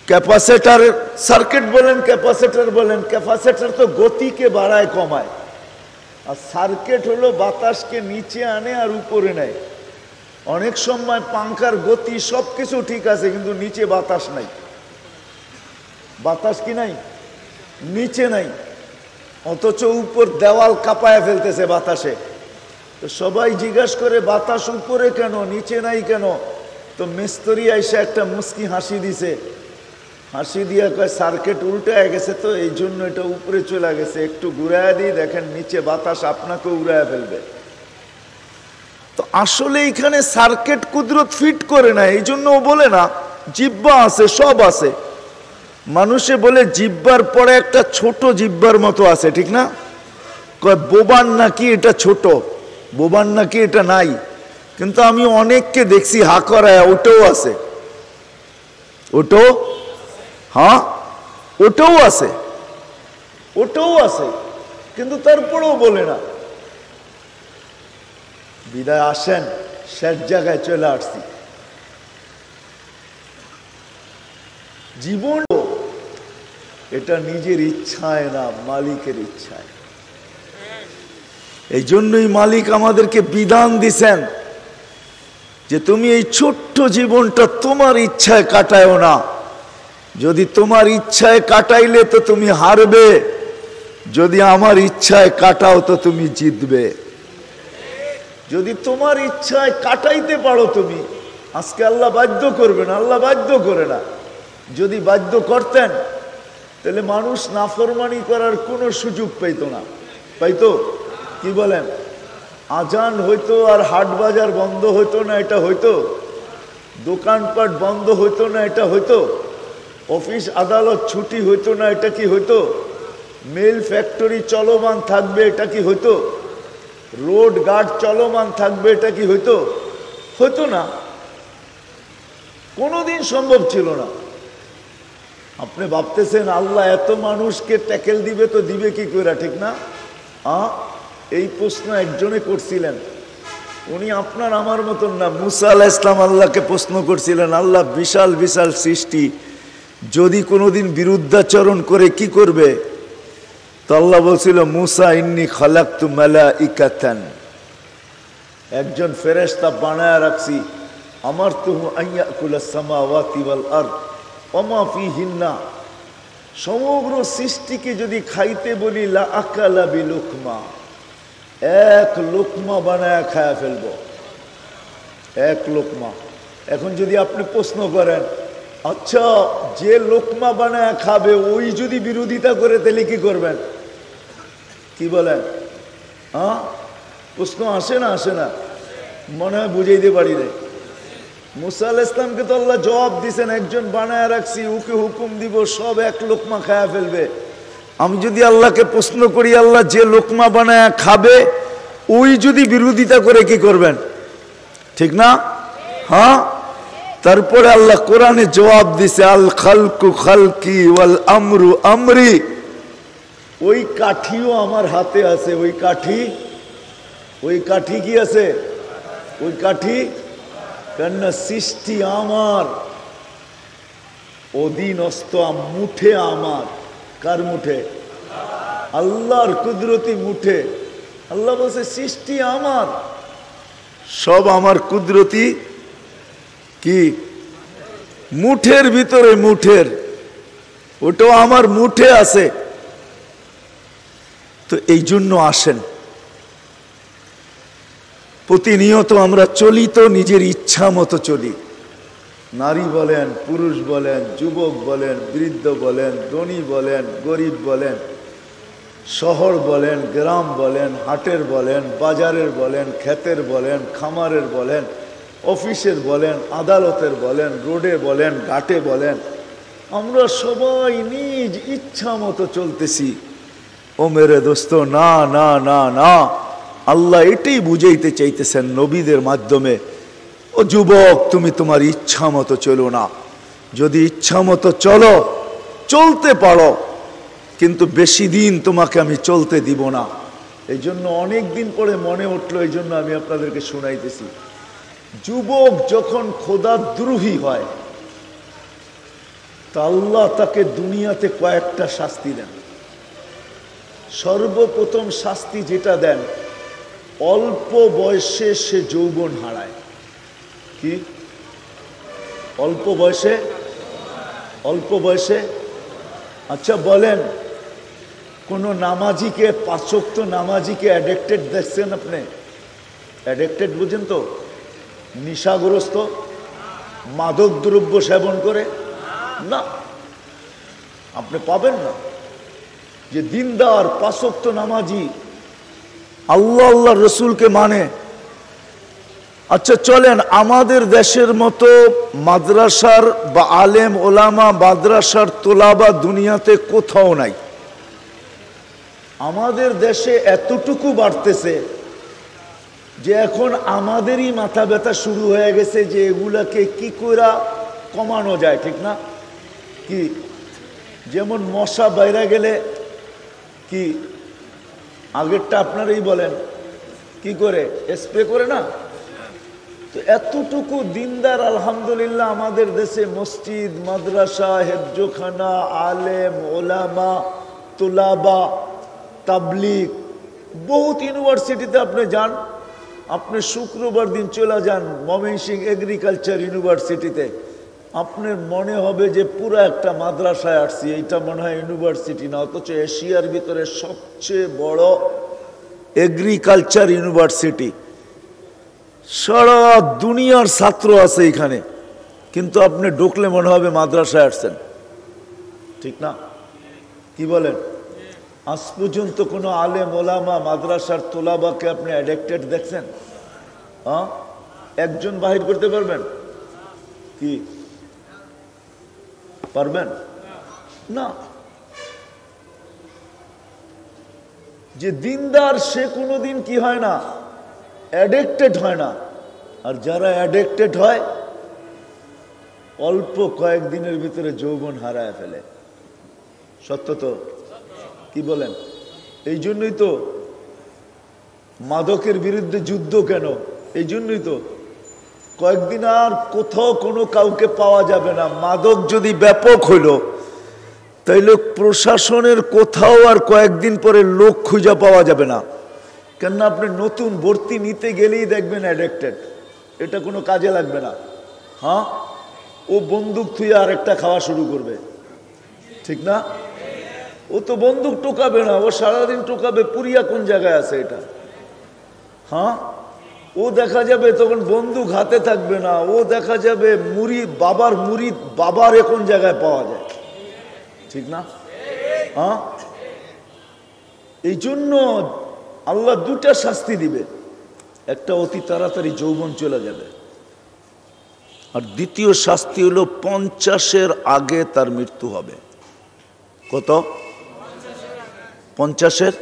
ক্যাপাসিটর সার্কিট বলেন, ক্যাপাসিটর বলেন। ক্যাপাসিটর তো গতিকে বাড়ায় কমায়, আর সার্কিট হলো বাতাসকে নিচে আনে আর উপরে নেয়। অনেক সময় পাংখার গতি সবকিছু ঠিক আছে, কিন্তু নিচে বাতাস নাই। বাতাস কি নাই? নিচে নাই, অথচ উপর দেওয়াল কাঁপায় ফেলতেছে বাতাসে। তো সবাই জিজ্ঞাসা করে বাতাস উপরে কেন, নিচে নাই কেন? তো মিস্ত্রি এসে একটা মুস্কি হাসি দিছে, হাসি দিয়া কয় সার্কিট উল্টায় গেছে, তো এই জন্য এটা উপরে চলে গেছে। একটু ঘুরায় দিই, দেখেন নিচে বাতাস আপনাকে উড়ায় ফেলবে। তো আসলে এখানে সার্কিট কুদরত ফিট করে না, এই জন্য ও বলে না। জিহ্বা আছে, সব আছে। মানুষে বলে জিহ্বার পরে একটা ছোট জিহ্বার মতো আছে, ঠিক না? কয় বোবান নাকি এটা ছোট, বোবান নাকি এটা নাই। কিন্তু আমি অনেককে দেখছি হা করায়, ওটাও আছে, ওটাও, হ্যাঁ ওটাও আছে, ওটাও আছে, কিন্তু তারপরেও বলে না। বিদায় আসেন, শেষ জায়গায় চলে আসছি। জীবন এটা নিজের ইচ্ছায় না, মালিকের ইচ্ছায়। এই জন্যই মালিক আমাদেরকে বিধান দিছেন, যে তুমি এই ছোট্ট জীবনটা তোমার ইচ্ছায় কাটায়ও না। যদি তোমার ইচ্ছায় কাটাইলে তো তুমি হারবে, যদি আমার ইচ্ছায় কাটাও তো তুমি জিতবে। যদি তোমার ইচ্ছায় কাটাইতে পারো তুমি, আজকে আল্লাহ বাধ্য করবে না, আল্লাহ বাধ্য করে না। যদি বাধ্য করতেন তাহলে মানুষ নাফরমানি করার কোনো সুযোগ পাইতো না, পাইতো? কি বলেন? আজান হইতো আর হাট বাজার বন্ধ হইতো না, এটা হইতো? দোকানপাট বন্ধ হইতো না, এটা হইতো? অফিস আদালত ছুটি হইতো না, এটা কি হইতো? মিল ফ্যাক্টরি চলমান থাকবে, এটা কি হইতো? রোড ঘাট চলমান থাকবে, এটা কি হইতো? হইতো না, কোনোদিন সম্ভব ছিল না। আপনি ভাবতেছেন আল্লাহ এত মানুষকে ট্যাকেল দিবে, তো দিবে কি করে, ঠিক না? এই প্রশ্ন একজনে করছিলেন, উনি আপনার আমার মতন না। মুসা আলাইহিস সালাম আল্লাহকে প্রশ্ন করছিলেন, আল্লাহ বিশাল বিশাল সৃষ্টি, যদি কোনোদিন বিরুদ্ধাচরণ করে কি করবে? তো আল্লাহ বলছিল, মুসা ইন্নী খালাকতু মালাইকাতান, একজন ফেরেশতা বানায়া রাখছি, আমারতুহু আইয়াকুলাস সামাওয়াতি ওয়াল আরদ ওয়া মা ফীহিন্না, সমগ্র সৃষ্টিকে যদি খাইতে বলি লা আকালা বিলুকমা, এক লোকমা বানায়া খায়া ফেলবো, এক লোকমা। এখন যদি আপনি প্রশ্ন করেন, আচ্ছা যে লোকমা বানায়া খাবে ওই যদি বিরোধিতা করে তাহলে কি করবেন? কি বলেন? প্রশ্ন আসে না, আসে না? মনে হয় বুঝাইতে পারি নাই। মুসা আলাইহিস সালামকে তো আল্লাহ জবাব দিছেন, একজন বানায়া রাখছি, ওকে হুকুম দিব সব এক লোকমা খায়া ফেলবে। আমি যদি আল্লাহকে প্রশ্ন করি, আল্লাহ যে লোকমা বানায়া খাবে ওই যদি বিরোধিতা করে কি করবেন? ঠিক না? তারপরে আল্লাহ কোরআনে জবাব দিছে, আল খালকু খালকি ওয়াল আমরু আমরি, ওই কাঠিও আমার হাতে আছে। ওই কাঠি, ওই কাঠি কি আছে? ওই কাঠি, কেননা সৃষ্টি আমার, অধীনস্থ, মুঠে আমার। কার মুঠে? আল্লাহর কুদরতি মুঠে। আল্লাহ বলছে সৃষ্টি আমার, সব আমার কুদরতি কি মুঠের ভিতরে, মুঠের, ওটাও আমার মুঠে আছে। তো এই জন্য আসেন, প্রতিনিয়ত আমরা চলি তো নিজের ইচ্ছা মতো চলি। নারী বলেন, পুরুষ বলেন, যুবক বলেন, বৃদ্ধ বলেন, ধনী বলেন, গরিব বলেন, শহর বলেন, গ্রাম বলেন, হাটের বলেন, বাজারের বলেন, ক্ষেতের বলেন, খামারের বলেন, অফিসের বলেন, আদালতের বলেন, রোডে বলেন, ঘাটে বলেন, আমরা সবাই নিজ ইচ্ছা মতো চলতেছি। ও মেরে দোস্ত, না না না না, আল্লাহ এটাই বুঝাইতে চাইতেছেন নবীদের মাধ্যমে, ও যুবক তুমি তোমার ইচ্ছা মতো চলো না। যদি ইচ্ছা মতো চলো, চলতে পারো, কিন্তু বেশি দিন তোমাকে আমি চলতে দিব না। এই জন্য অনেক দিন পরে মনে উঠলো, এই জন্য আমি আপনাদেরকে শোনাইতেছি। যুবক যখন খোদাদ্রোহী হয় তা আল্লাহ তাকে দুনিয়াতে কয়েকটা শাস্তি দেন। সর্বপ্রথম শাস্তি যেটা দেন, অল্প বয়সে সে যৌবন হারায়। কি? অল্প বয়সে? অল্প বয়সে? আচ্ছা বলেন, কোন নামাজিকে, 5 ওয়াক্ত নামাজিকে অ্যাডিক্টেড দেখছেন আপনি? অ্যাডিক্টেড বুঝেন তো? নিশাগ্রস্ত, মাদক দ্রব্য সেবন করে? না, আপনি পাবেন না। যে দিনদার, 5 ওয়াক্ত নামাজি, আল্লাহ আল্লাহ রসুলকে মানে। আচ্ছা চলেন, আমাদের দেশের মতো মাদ্রাসার বা আলেম ওলামা, মাদ্রাসার তোলাবা দুনিয়াতে কোথাও নাই। আমাদের দেশে এতটুকু বাড়তেছে যে এখন আমাদেরই মাথা ব্যথা শুরু হয়ে গেছে যে এগুলাকে কি করে কমানো যায়, ঠিক না? কি যেমন মশা বাইরে গেলে কি আগেরটা আপনারাই বলেন, কি করে স্প্রে করে না? তো এতটুকু দিনদার আলহামদুলিল্লাহ আমাদের দেশে মসজিদ, মাদ্রাসা, হেফজোখানা, আলেম ওলামা, তোলাবা, তাবলিগ, বহুত ইউনিভার্সিটিতে আপনি যান, আপনি শুক্রবার দিন চলে যান ময়মনসিংহ এগ্রিকালচার ইউনিভার্সিটিতে, আপনার মনে হবে যে পুরো একটা মাদ্রাসায় আসছি, এইটা মনে হয় ইউনিভার্সিটি না, অথচ এশিয়ার ভিতরে সবচেয়ে বড় এগ্রিকালচার ইউনিভার্সিটি। সারা দুনিয়ার ছাত্র আছে এখানে, কিন্তু আপনি ঢুকলে মনে হবে মাদ্রাসায় আসছেন, ঠিক না? কি বলেন? আজ পর্যন্ত কোনো আলেম ওলামা মাদ্রাসার তোলাবাকে আপনি অ্যাডিক্টেড দেখছেন? হ্যাঁ, একজন বাহির করতে পারবেন কি? পারবেন না। যে দিনদার সে কোনোদিন কি হয় না, অ্যাডিক্টেড হয় না। আর যারা অ্যাডিক্টেড হয় অল্প কয়েকদিনের ভিতরে যৌবন হারায় ফেলে। সত্য তো? কি বলেন? এই জন্যই তো মাদকের বিরুদ্ধে যুদ্ধ। কেন? এই জন্যই তো কয়েকদিন আর কোথাও কোনো কাউকে পাওয়া যাবে না। মাদক যদি ব্যাপক হইল তাইলে প্রশাসনের কোথাও আর কয়েকদিন পরে লোক খুঁজে পাওয়া যাবে না। কেননা আপনি নতুন ভর্তি নিতে গেলেই দেখবেন অ্যাডিক্টেড, এটা কোনো কাজে লাগবে না। হ্যাঁ, ও বন্দুক থুয়ে আর একটা খাওয়া শুরু করবে, ঠিক না? ও তো বন্দুক টোকাবে না, ও সারাদিন টোকাবে পুরিয়া কোন জায়গায় আছে এটা। হ্যাঁ, ও দেখা যাবে তখন বন্দুক হাতে থাকবে না, ও দেখা যাবে মুরিদ বাবার কোন জায়গায় পাওয়া যায়, ঠিক না? হ্যাঁ, এই জন্য আল্লাহ দুটা শাস্তি দিবে। একটা অতি তাড়াতাড়ি যৌবন চলে যাবে, আর দ্বিতীয় শাস্তি হলো 50-এর আগে তার মৃত্যু হবে। কত? 50-এর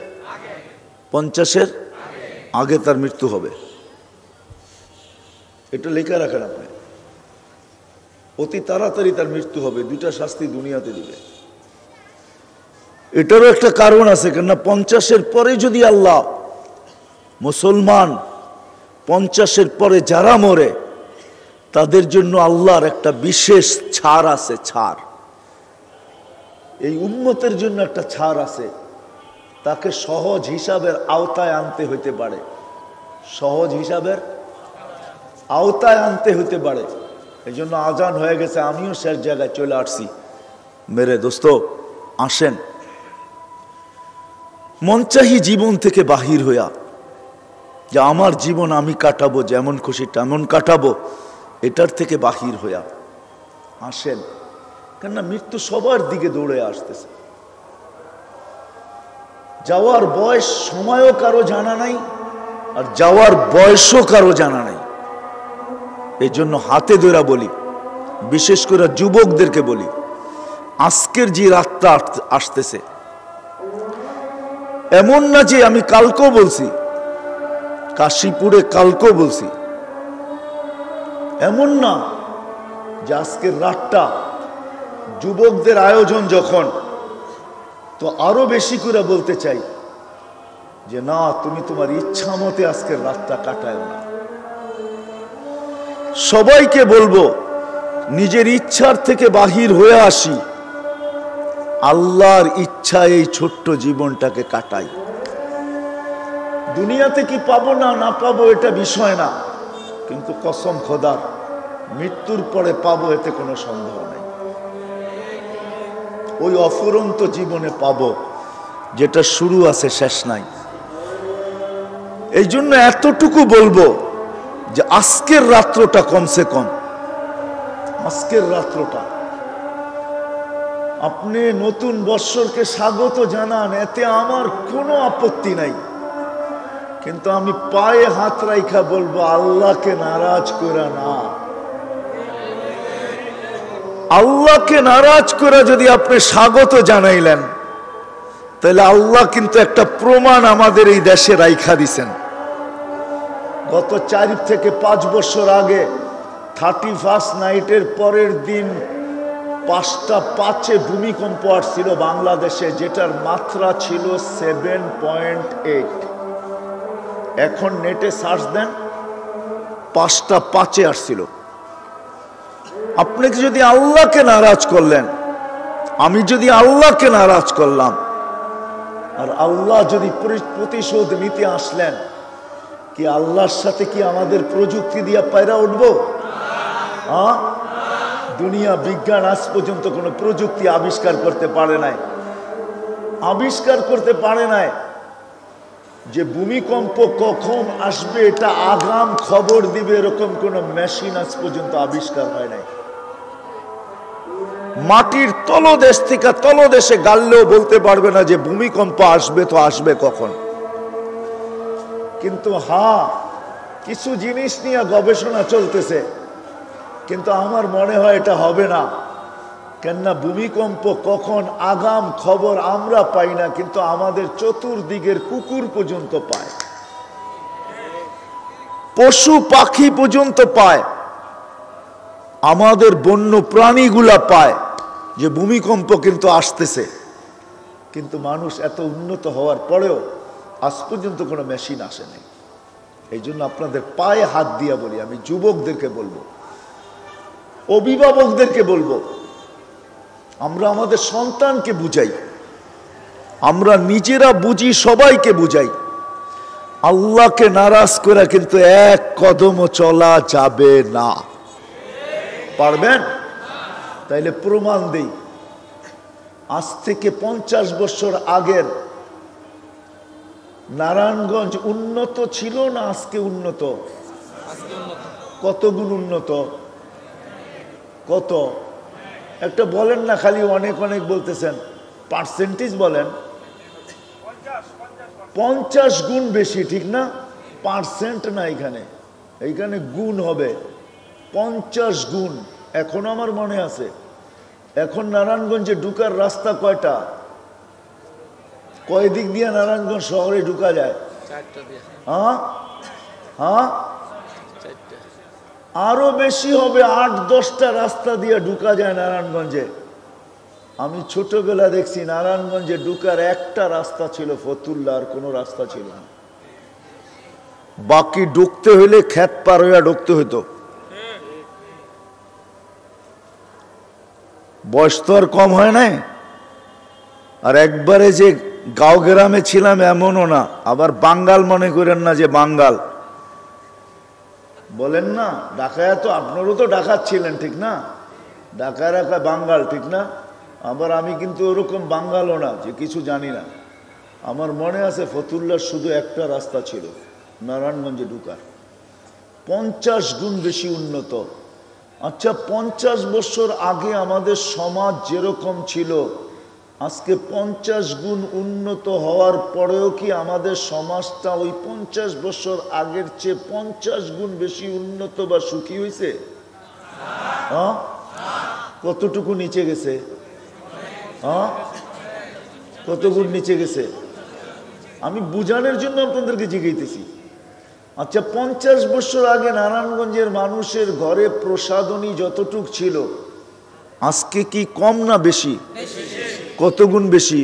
আগে তার মৃত্যু হবে। এটা লেখা রাখেন আপনি, অতি তাড়াতাড়ি তার মৃত্যু হবে। দুইটা শাস্তি দুনিয়াতে দিবে। এটারও একটা কারণ আছে, কেননা 50-এর পরে যদি আল্লাহ মুসলমান 50-এর পরে যারা মরে তাদের জন্য আল্লাহর একটা বিশেষ ছাড় আছে। ছাড় এই উম্মতের জন্য একটা ছাড় আছে, তাকে সহজ হিসাবের আওতায় আনতে হইতে পারে। সহজ হিসাবের আওতায় আনতে হইতে পারে। এই জন্য আজান হয়ে গেছে, আমিও শেষ জায়গায় চলে আসছি। মেরে দোস্ত আসেন, মনচাহি জীবন থেকে বাহির হইয়া, যে আমার জীবন আমি কাটাবো, যেমন খুশি তেমন কাটাবো, এটার থেকে বাহির হইয়া আসেন। কেননা মৃত্যু সবার দিকে দৌড়ে আসতেছে। যাওয়ার বয়স সময়ও কারো জানা নাই, আর যাওয়ার বয়সও কারো জানা নাই। এই জন্য হাতে ধরা বলি, বিশেষ করে যুবকদেরকে বলি, আজকের যে রাতটা আসতেছে, এমন না যে আমি কালকেও বলছি, কাশীপুরে কালকেও বলছি, এমন না যে আজকের রাতটা যুবকদের আয়োজন যখন, তো আরো বেশি করে বলতে চাই যে না, তুমি তোমার ইচ্ছা মতে আজকের রাতটা কাটায় না। সবাইকে বলবো নিজের ইচ্ছার থেকে বাহির হয়ে আসি, আল্লাহর ইচ্ছা এই ছোট্ট জীবনটাকে কাটাই। দুনিয়াতে কি পাবো না না পাবো এটা বিষয় না, কিন্তু কসম খোদার মৃত্যুর পরে পাবো এতে কোনো সন্দেহ নেই। ওই অফুরন্ত জীবনে পাবো যেটা শুরু আছে শেষ নাই। এই জন্য এতটুকু বলবো যে আজকের রাত্রটা কমসে কম, আজকের রাত্রটা আপনি নতুন বৎসরকে স্বাগত জানান, এতে আমার কোনো আপত্তি নাই। কিন্তু আমি পায়ে হাত রাইখা বলবো, আল্লাহকে নারাজ করে না। আল্লাহকে নারাজ করে যদি আপনি স্বাগত জানাইলেন, তাহলে আল্লাহ কিন্তু একটা প্রমাণ আমাদের এই দেশে রাইখা দিছেন। গত 4 থেকে 5 বছর আগে 31st নাইটের পরের দিন 5টা 5-এ ভূমিকম্প আসছিল বাংলাদেশে, যেটার মাত্রা ছিল 7.8। এখন নেটে সার্চ দেন, 5টা 5-এ আসছিল। আপনি যদি আল্লাহকে নারাজ করলেন, আমি যদি আল্লাহকে নারাজ করলাম, আর আল্লাহ যদি প্রতিশোধ নিতে আসলেন, কি আল্লাহর সাথে কি আমাদের প্রযুক্তি দিয়া পায়রা উঠবো? হ্যাঁ, দুনিয়া বিজ্ঞান আজ পর্যন্ত কোনো প্রযুক্তি আবিষ্কার করতে পারে নাই, আবিষ্কার করতে পারে নাই যে ভূমিকম্প কখন আসবে এটা আগাম খবর দিবে, এরকম কোনো মেশিন আজ পর্যন্ত আবিষ্কার হয় নাই। মাটির তলদেশ থেকে তলদেশে গাললেও বলতে পারবে না যে ভূমিকম্প আসবে তো আসবে কখন। কিন্তু হ্যাঁ, কিছু জিনিস নিয়ে গবেষণা চলতেছে, কিন্তু আমার মনে হয় এটা হবে না। কেননা ভূমিকম্প কখন আগাম খবর আমরা পাই না, কিন্তু আমাদের চতুর্দিকের কুকুর পর্যন্ত পায়, পশু পাখি পর্যন্ত পায়, আমাদের বন্য প্রাণীগুলা পায় যে ভূমিকম্প কিন্তু আসতেছে। কিন্তু মানুষ এত উন্নত হওয়ার পরেও আজ পর্যন্ত কোনো মেশিন আসে নাই। এই জন্য আপনাদের পায়ে হাত দিয়া বলি, আমি যুবকদেরকে বলবো, অভিভাবকদেরকে বলবো, আমরা আমাদের সন্তানকে বুঝাই, আমরা নিজেরা বুঝি, সবাইকে বুঝাই, আল্লাহকে নারাজ করে কিন্তু এক কদমও চলা যাবে না। পারবেন? তাইলে প্রমাণ দেই। আজ থেকে 50 বছর আগের নারায়ণগঞ্জ উন্নত ছিল না আজকে উন্নত? কত গুণ উন্নত? কত? একটা বলেন না, খালি অনেক অনেক বলতেছেন, পার্সেন্টেজ বলেন। 50 গুণ বেশি, ঠিক না? পার্সেন্ট না, এইখানে গুণ হবে 50 গুণ। এখন আমার মনে আছে, এখন নারায়ণগঞ্জে ঢুকার রাস্তা কয়টা? কয় দিক দিয়ে নারায়ণগঞ্জ শহরে ঢুকা যায়? হ্যাঁ হ্যাঁ, আরো বেশি হবে, 8-10টা রাস্তা দিয়ে ঢুকা যায় নারায়ণগঞ্জে। আমি ছোটবেলা দেখছি নারায়ণগঞ্জে ঢুকার একটা রাস্তা ছিল ফতুল্লা, আর কোনো রাস্তা ছিল না। বাকি ঢুকতে হইলে ক্ষেত পার হইয়া ঢুকতে হইতো। বয়স তো আর কম হয় নাই। আর একবারে যে গাঁও গ্রামে ছিলাম এমনও না, আবার বাঙ্গাল মনে করেন না যে বাঙ্গাল বলেন না। ঢাকায় তো আপনারও তো ঢাকার ছিলেন, ঠিক না? ঢাকায় রাখা বাঙ্গাল, ঠিক না? আবার আমি কিন্তু ওরকম বাঙ্গালও না যে কিছু জানি না। আমার মনে আছে ফতুল্লার শুধু একটা রাস্তা ছিল নারায়ণগঞ্জে ঢুকার, 50 গুণ বেশি উন্নত। আচ্ছা, 50 বছর আগে আমাদের সমাজ যেরকম ছিল, আজকে 50 গুণ উন্নত হওয়ার পরেও কি আমাদের সমাজটা ওই 50 বছর আগের চেয়ে 50 গুণ বেশি উন্নত বা সুখী হয়েছে? হ্যাঁ, কতটুকু নিচে গেছে? হ্যাঁ, কত গুণ নিচে গেছে? আমি বুঝানোর জন্য আপনাদেরকে জিজ্ঞাসিতেছি। আচ্ছা, 50 বছর আগে নারায়ণগঞ্জের মানুষের ঘরে প্রসাদনী যতটুক ছিল, আজকে কি কম না বেশি? কত গুণ বেশি?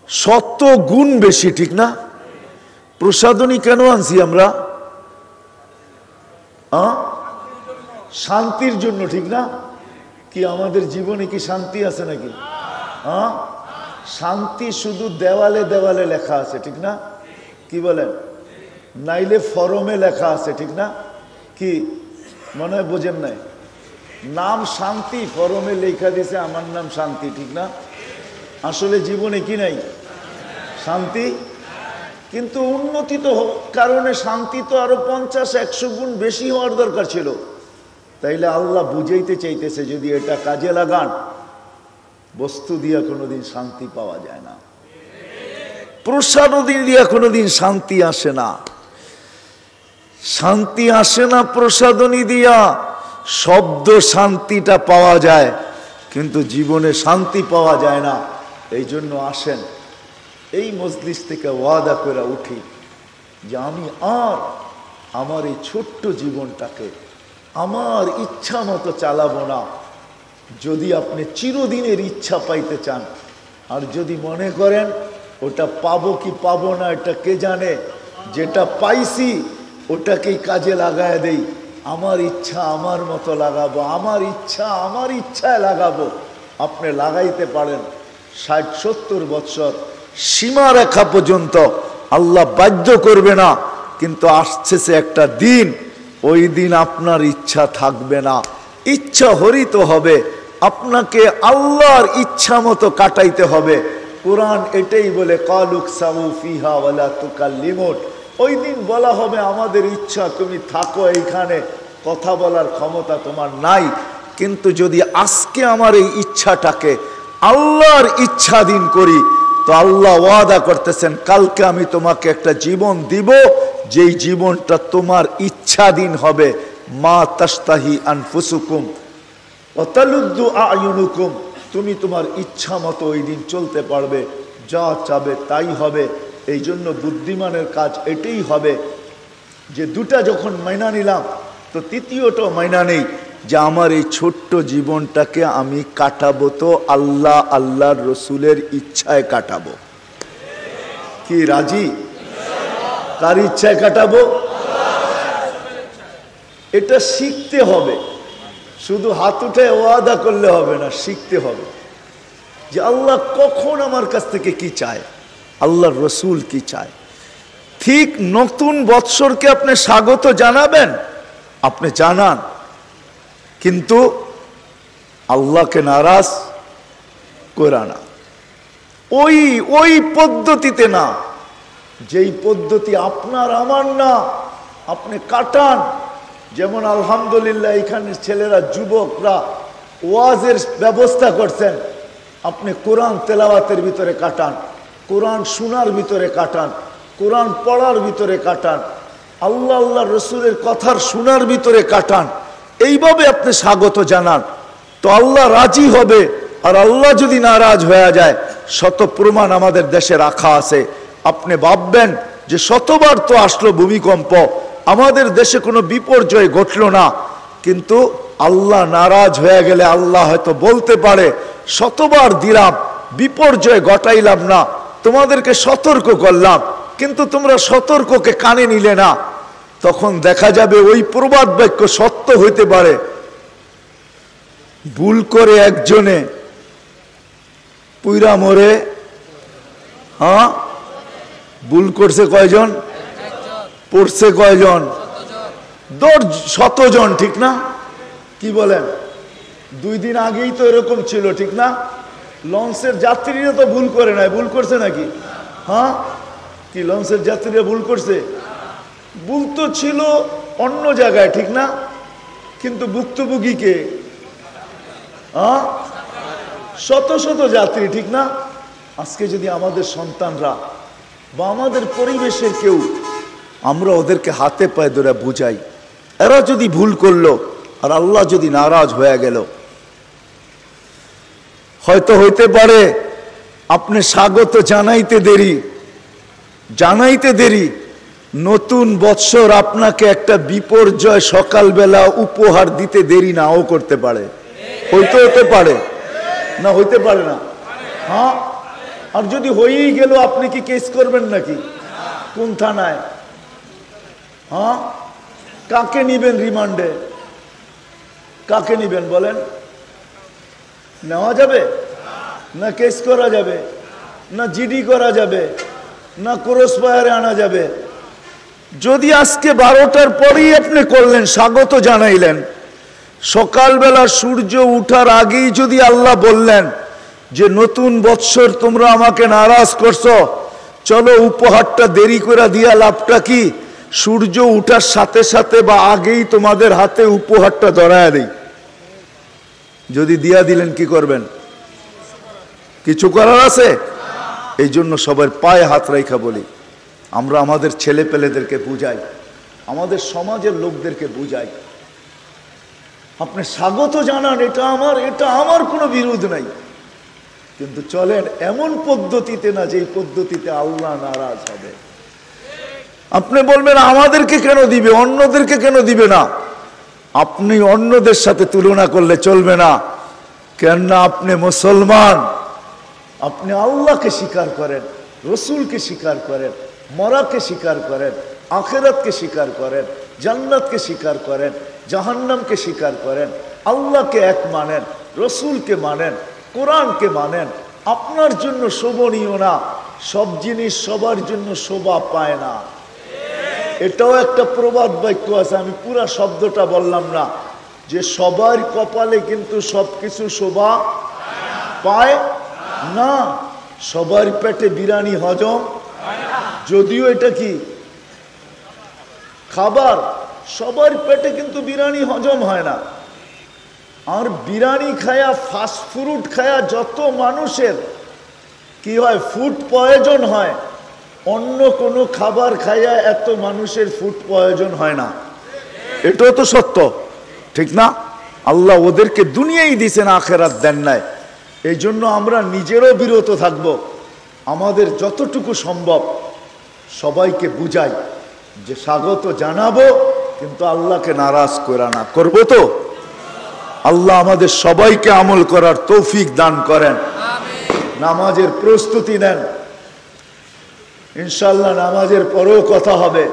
100 গুণ বেশি, ঠিক না? প্রসাদনী কেন আনছি আমরা? শান্তির জন্য, ঠিক না? কি আমাদের জীবনে কি শান্তি আছে নাকি? শান্তি শুধু দেওয়ালে দেওয়ালে লেখা আছে, ঠিক না? কি বলেন? নাইলে ফরমে লেখা আছে, ঠিক না? কি মনে হয় বোঝেন নাই? নাম শান্তি, ফরমে লেখা দিছে আমার নাম শান্তি, ঠিক না? আসলে জীবনে কি নাই? শান্তি। কিন্তু উন্নতি তো কারণে শান্তি তো আরো 50-100 গুণ বেশি হওয়ার দরকার ছিল। তাইলে আল্লাহ বুঝাইতে চাইতেছে, যদি এটা কাজে লাগান, বস্তু দিয়া কোনোদিন শান্তি পাওয়া যায় না, প্রসাদনী দিয়া কোনোদিন শান্তি আসে না। শান্তি আসে না প্রসাদনী দিয়া, শব্দ শান্তিটা পাওয়া যায়, কিন্তু জীবনে শান্তি পাওয়া যায় না। এই জন্য আসেন, এই মজলিস থেকে ওয়াদা করে উঠি যে আমি আর আমার এই ছোট্ট জীবনটাকে আমার ইচ্ছা মতো চালাবো না। যদি আপনি চিরদিনের ইচ্ছা পাইতে চান, আর যদি মনে করেন ওটা পাবো কি পাবো না এটা কে জানে, যেটা পাইছি ওটাকেই কাজে লাগায় দেই, আমার ইচ্ছা আমার মতো লাগাবো, আমার ইচ্ছা আমার ইচ্ছায় লাগাবো, আপনি লাগাইতে পারেন 60-70 বছর সীমারেখা পর্যন্ত, আল্লাহ বাধ্য করবে না, কিন্তু আসছে একটা দিন, ওই দিন আপনার ইচ্ছা থাকবে না, ইচ্ছা হরিত হবে, আপনাকে আল্লাহর ইচ্ছা মতো কাটাইতে হবে। কোরআন এটাই বলে, কালুক সাউ ফিহা ওয়ালা তুকাল্লিমুন, ওই দিন বলা হবে আমাদের ইচ্ছা তুমি থাকো এইখানে, কথা বলার ক্ষমতা তোমার নাই। কিন্তু যদি আজকে আমার এই ইচ্ছাটাকে আল্লাহর ইচ্ছাধীন করি, তো আল্লাহ ওয়াদা করতেছেন কালকে আমি তোমাকে একটা জীবন দিব, যেই জীবনটা তোমার ইচ্ছাধীন হবে। মা তাস্তাহি আনফুসুকুম ওয়া তালুদ্দু আয়ুনুকুম, তুমি তোমার ইচ্ছা মতো ওই দিন চলতে পারবে, যা চাবে তাই হবে। এই জন্য বুদ্ধিমানের কাজ এটাই হবে যে দুটা যখন মাইনা নিলাম, তো তৃতীয়টাও মাইনা নেই যে আমার এই ছোট্ট জীবনটাকে আমি কাটাবো তো আল্লাহ আল্লাহর রসুলের ইচ্ছায় কাটাবো। কি রাজি? কার ইচ্ছায় কাটাবো? এটা শিখতে হবে, শুধু হাত উঠে ওয়াদা করলে হবে না, শিখতে হবে যে আল্লাহ কখন আমার কাছ থেকে কি চায়, আল্লাহর রসুল কি চায়। ঠিক নতুন বৎসরকে আপনি স্বাগত জানাবেন, আপনি জানান, কিন্তু আল্লাহকে নারাজ করা না, ওই পদ্ধতিতে না, যেই পদ্ধতি আপনার আমার না, আপনি কাটান। যেমন আলহামদুলিল্লাহ এখানে ছেলেরা যুবকরা ওয়াজের ব্যবস্থা করছেন, আপনি কোরআন তেলাওয়াতের ভিতরে কাটান, কোরআন শোনার ভিতরে কাটান, কোরআন পড়ার ভিতরে কাটান, আল্লাহ আল্লাহ রসুলের কথার শোনার ভিতরে কাটান। এইভাবে আপনি স্বাগত জানান, তো আল্লাহ রাজি হবে। আর আল্লাহ যদি নারাজ হয়ে যায়, শত প্রমাণ আমাদের দেশে রাখা আছে। আপনি ভাববেন যে শতবার তো আসলো ভূমিকম্প, আমাদের দেশে কোনো বিপর্যয় ঘটল না, কিন্তু আল্লাহ নারাজ হয়ে গেলে আল্লাহ হয়তো বলতে পারে শতবার দিলাম, বিপর্যয় ঘটাইলাম না, তোমাদেরকে সতর্ক করলাম, কিন্তু তোমরা সতর্ককে কানে নিলে না। তখন দেখা যাবে ওই প্রবাদ বাক্য সত্য হইতে পারে। ভুল করে একজনে পুইরা মরে, হ্যাঁ, ভুল করছে কয়জন, পড়ছে কয়জন, 100 জন, ঠিক না? কি বলেন? 2 দিন আগেই তো এরকম ছিল, ঠিক না? লঞ্চের যাত্রীরা তো ভুল করে নাই, ভুল করছে নাকি? হ্যাঁ, কি লঞ্চের যাত্রীরা ভুল করছে? ভুল তো ছিল অন্য জায়গায়, ঠিক না? কিন্তু ভুক্তভোগী কে? হ্যাঁ, শত শত যাত্রী, ঠিক না? আজকে যদি আমাদের সন্তানরা বা আমাদের পরিবেশের কেউ, আমরা ওদেরকে হাতে পায়ে ধরে বুঝাই, এরা যদি ভুল করলো আর আল্লাহ যদি নারাজ হয়ে গেল, হয়তো হইতে পারে আপনি স্বাগত জানাইতে দেরি, নতুন বৎসর আপনাকে একটা বিপর্যয় সকালবেলা উপহার দিতে দেরি নাও করতে পারে, হতে পারে না, হইতে পারে না? হ্যাঁ, আর যদি হয়েই গেল, আপনি কি কেস করবেন নাকি? কোন থানায়? হ্যাঁ, কাকে নিবেন রিমান্ডে? কাকে নিবেন বলেন? নেওয়া যাবে না? কেস করা যাবে না? জিডি করা যাবে না? ক্রস ফায়ারে আনা যাবে? যদি আজকে 12টার পরেই আপনি করলেন, স্বাগত জানাইলেন, সকালবেলা সূর্য উঠার আগেই যদি আল্লাহ বললেন যে নতুন বৎসর তোমরা আমাকে নারাজ করছো, চলো উপহারটা দেরি করে দিয়া লাভটা কি? সূর্য উঠার সাথে সাথে বা আগেই তোমাদের হাতে উপহারটা ধরায় দেই। যদি দিয়া দিলেন, কি করবেন? কিছু করার আছে? এই জন্য সবার পায়ে হাত রাখা বলি, আমরা আমাদের ছেলে পেলেদেরকে বুঝাই, আমাদের সমাজের লোকদেরকে বুঝাই, আপনি স্বাগত জানান, এটা আমার কোনো বিরোধ নাই, কিন্তু চলেন এমন পদ্ধতিতে না যে পদ্ধতিতে আল্লাহ নারাজ হবে। আপনি বলবেন আমাদেরকে কেন দিবে, অন্যদেরকে কেন দিবে না? আপনি অন্যদের সাথে তুলনা করলে চলবে না, কেননা আপনি মুসলমান, আপনি আল্লাহকে স্বীকার করেন, রসুলকে স্বীকার করেন, মরাকে স্বীকার করেন, আখিরাতকে স্বীকার করেন, জান্নাতকে স্বীকার করেন, জাহান্নামকে স্বীকার করেন, আল্লাহকে এক মানেন, রসুলকে মানেন, কোরআনকে মানেন। আপনার জন্য শোভনীয় না সব জিনিস সবার জন্য শোভা পায় না। এটাও একটা প্রবাদ বাক্য আছে, আমি পুরা শব্দটা বললাম না, যে সবার কপালে কিন্তু সবকিছু শোভা পায় না। সবার পেটে বিরিয়ানি হজম, যদিও এটা কি খাবার, সবার পেটে কিন্তু বিরিয়ানি হজম হয় না। আর বিরিয়ানি খায়া, ফাস্ট ফুড খায়া যত মানুষের কি হয়, ফুড পয়জন হয়, অন্য কোনো খাবার খায়া এত মানুষের ফুড পয়জন হয় না। এটাও তো সত্য, ঠিক না? আল্লাহ ওদেরকে দুনিয়াই দিছেন, আখেরাত দেন নাই। এই জন্য আমরা নিজেরও বিরত থাকব, আমাদের যতটুকু সম্ভব সবাইকে বুঝাই যে স্বাগত জানাবো, কিন্তু আল্লাহকে নারাজ করা না, করবো তো? আল্লাহ আমাদের সবাইকে আমল করার তৌফিক দান করেন। নামাজের প্রস্তুতি নেন, ইনশাআল্লাহ নামাজের পরেও কথা হবে।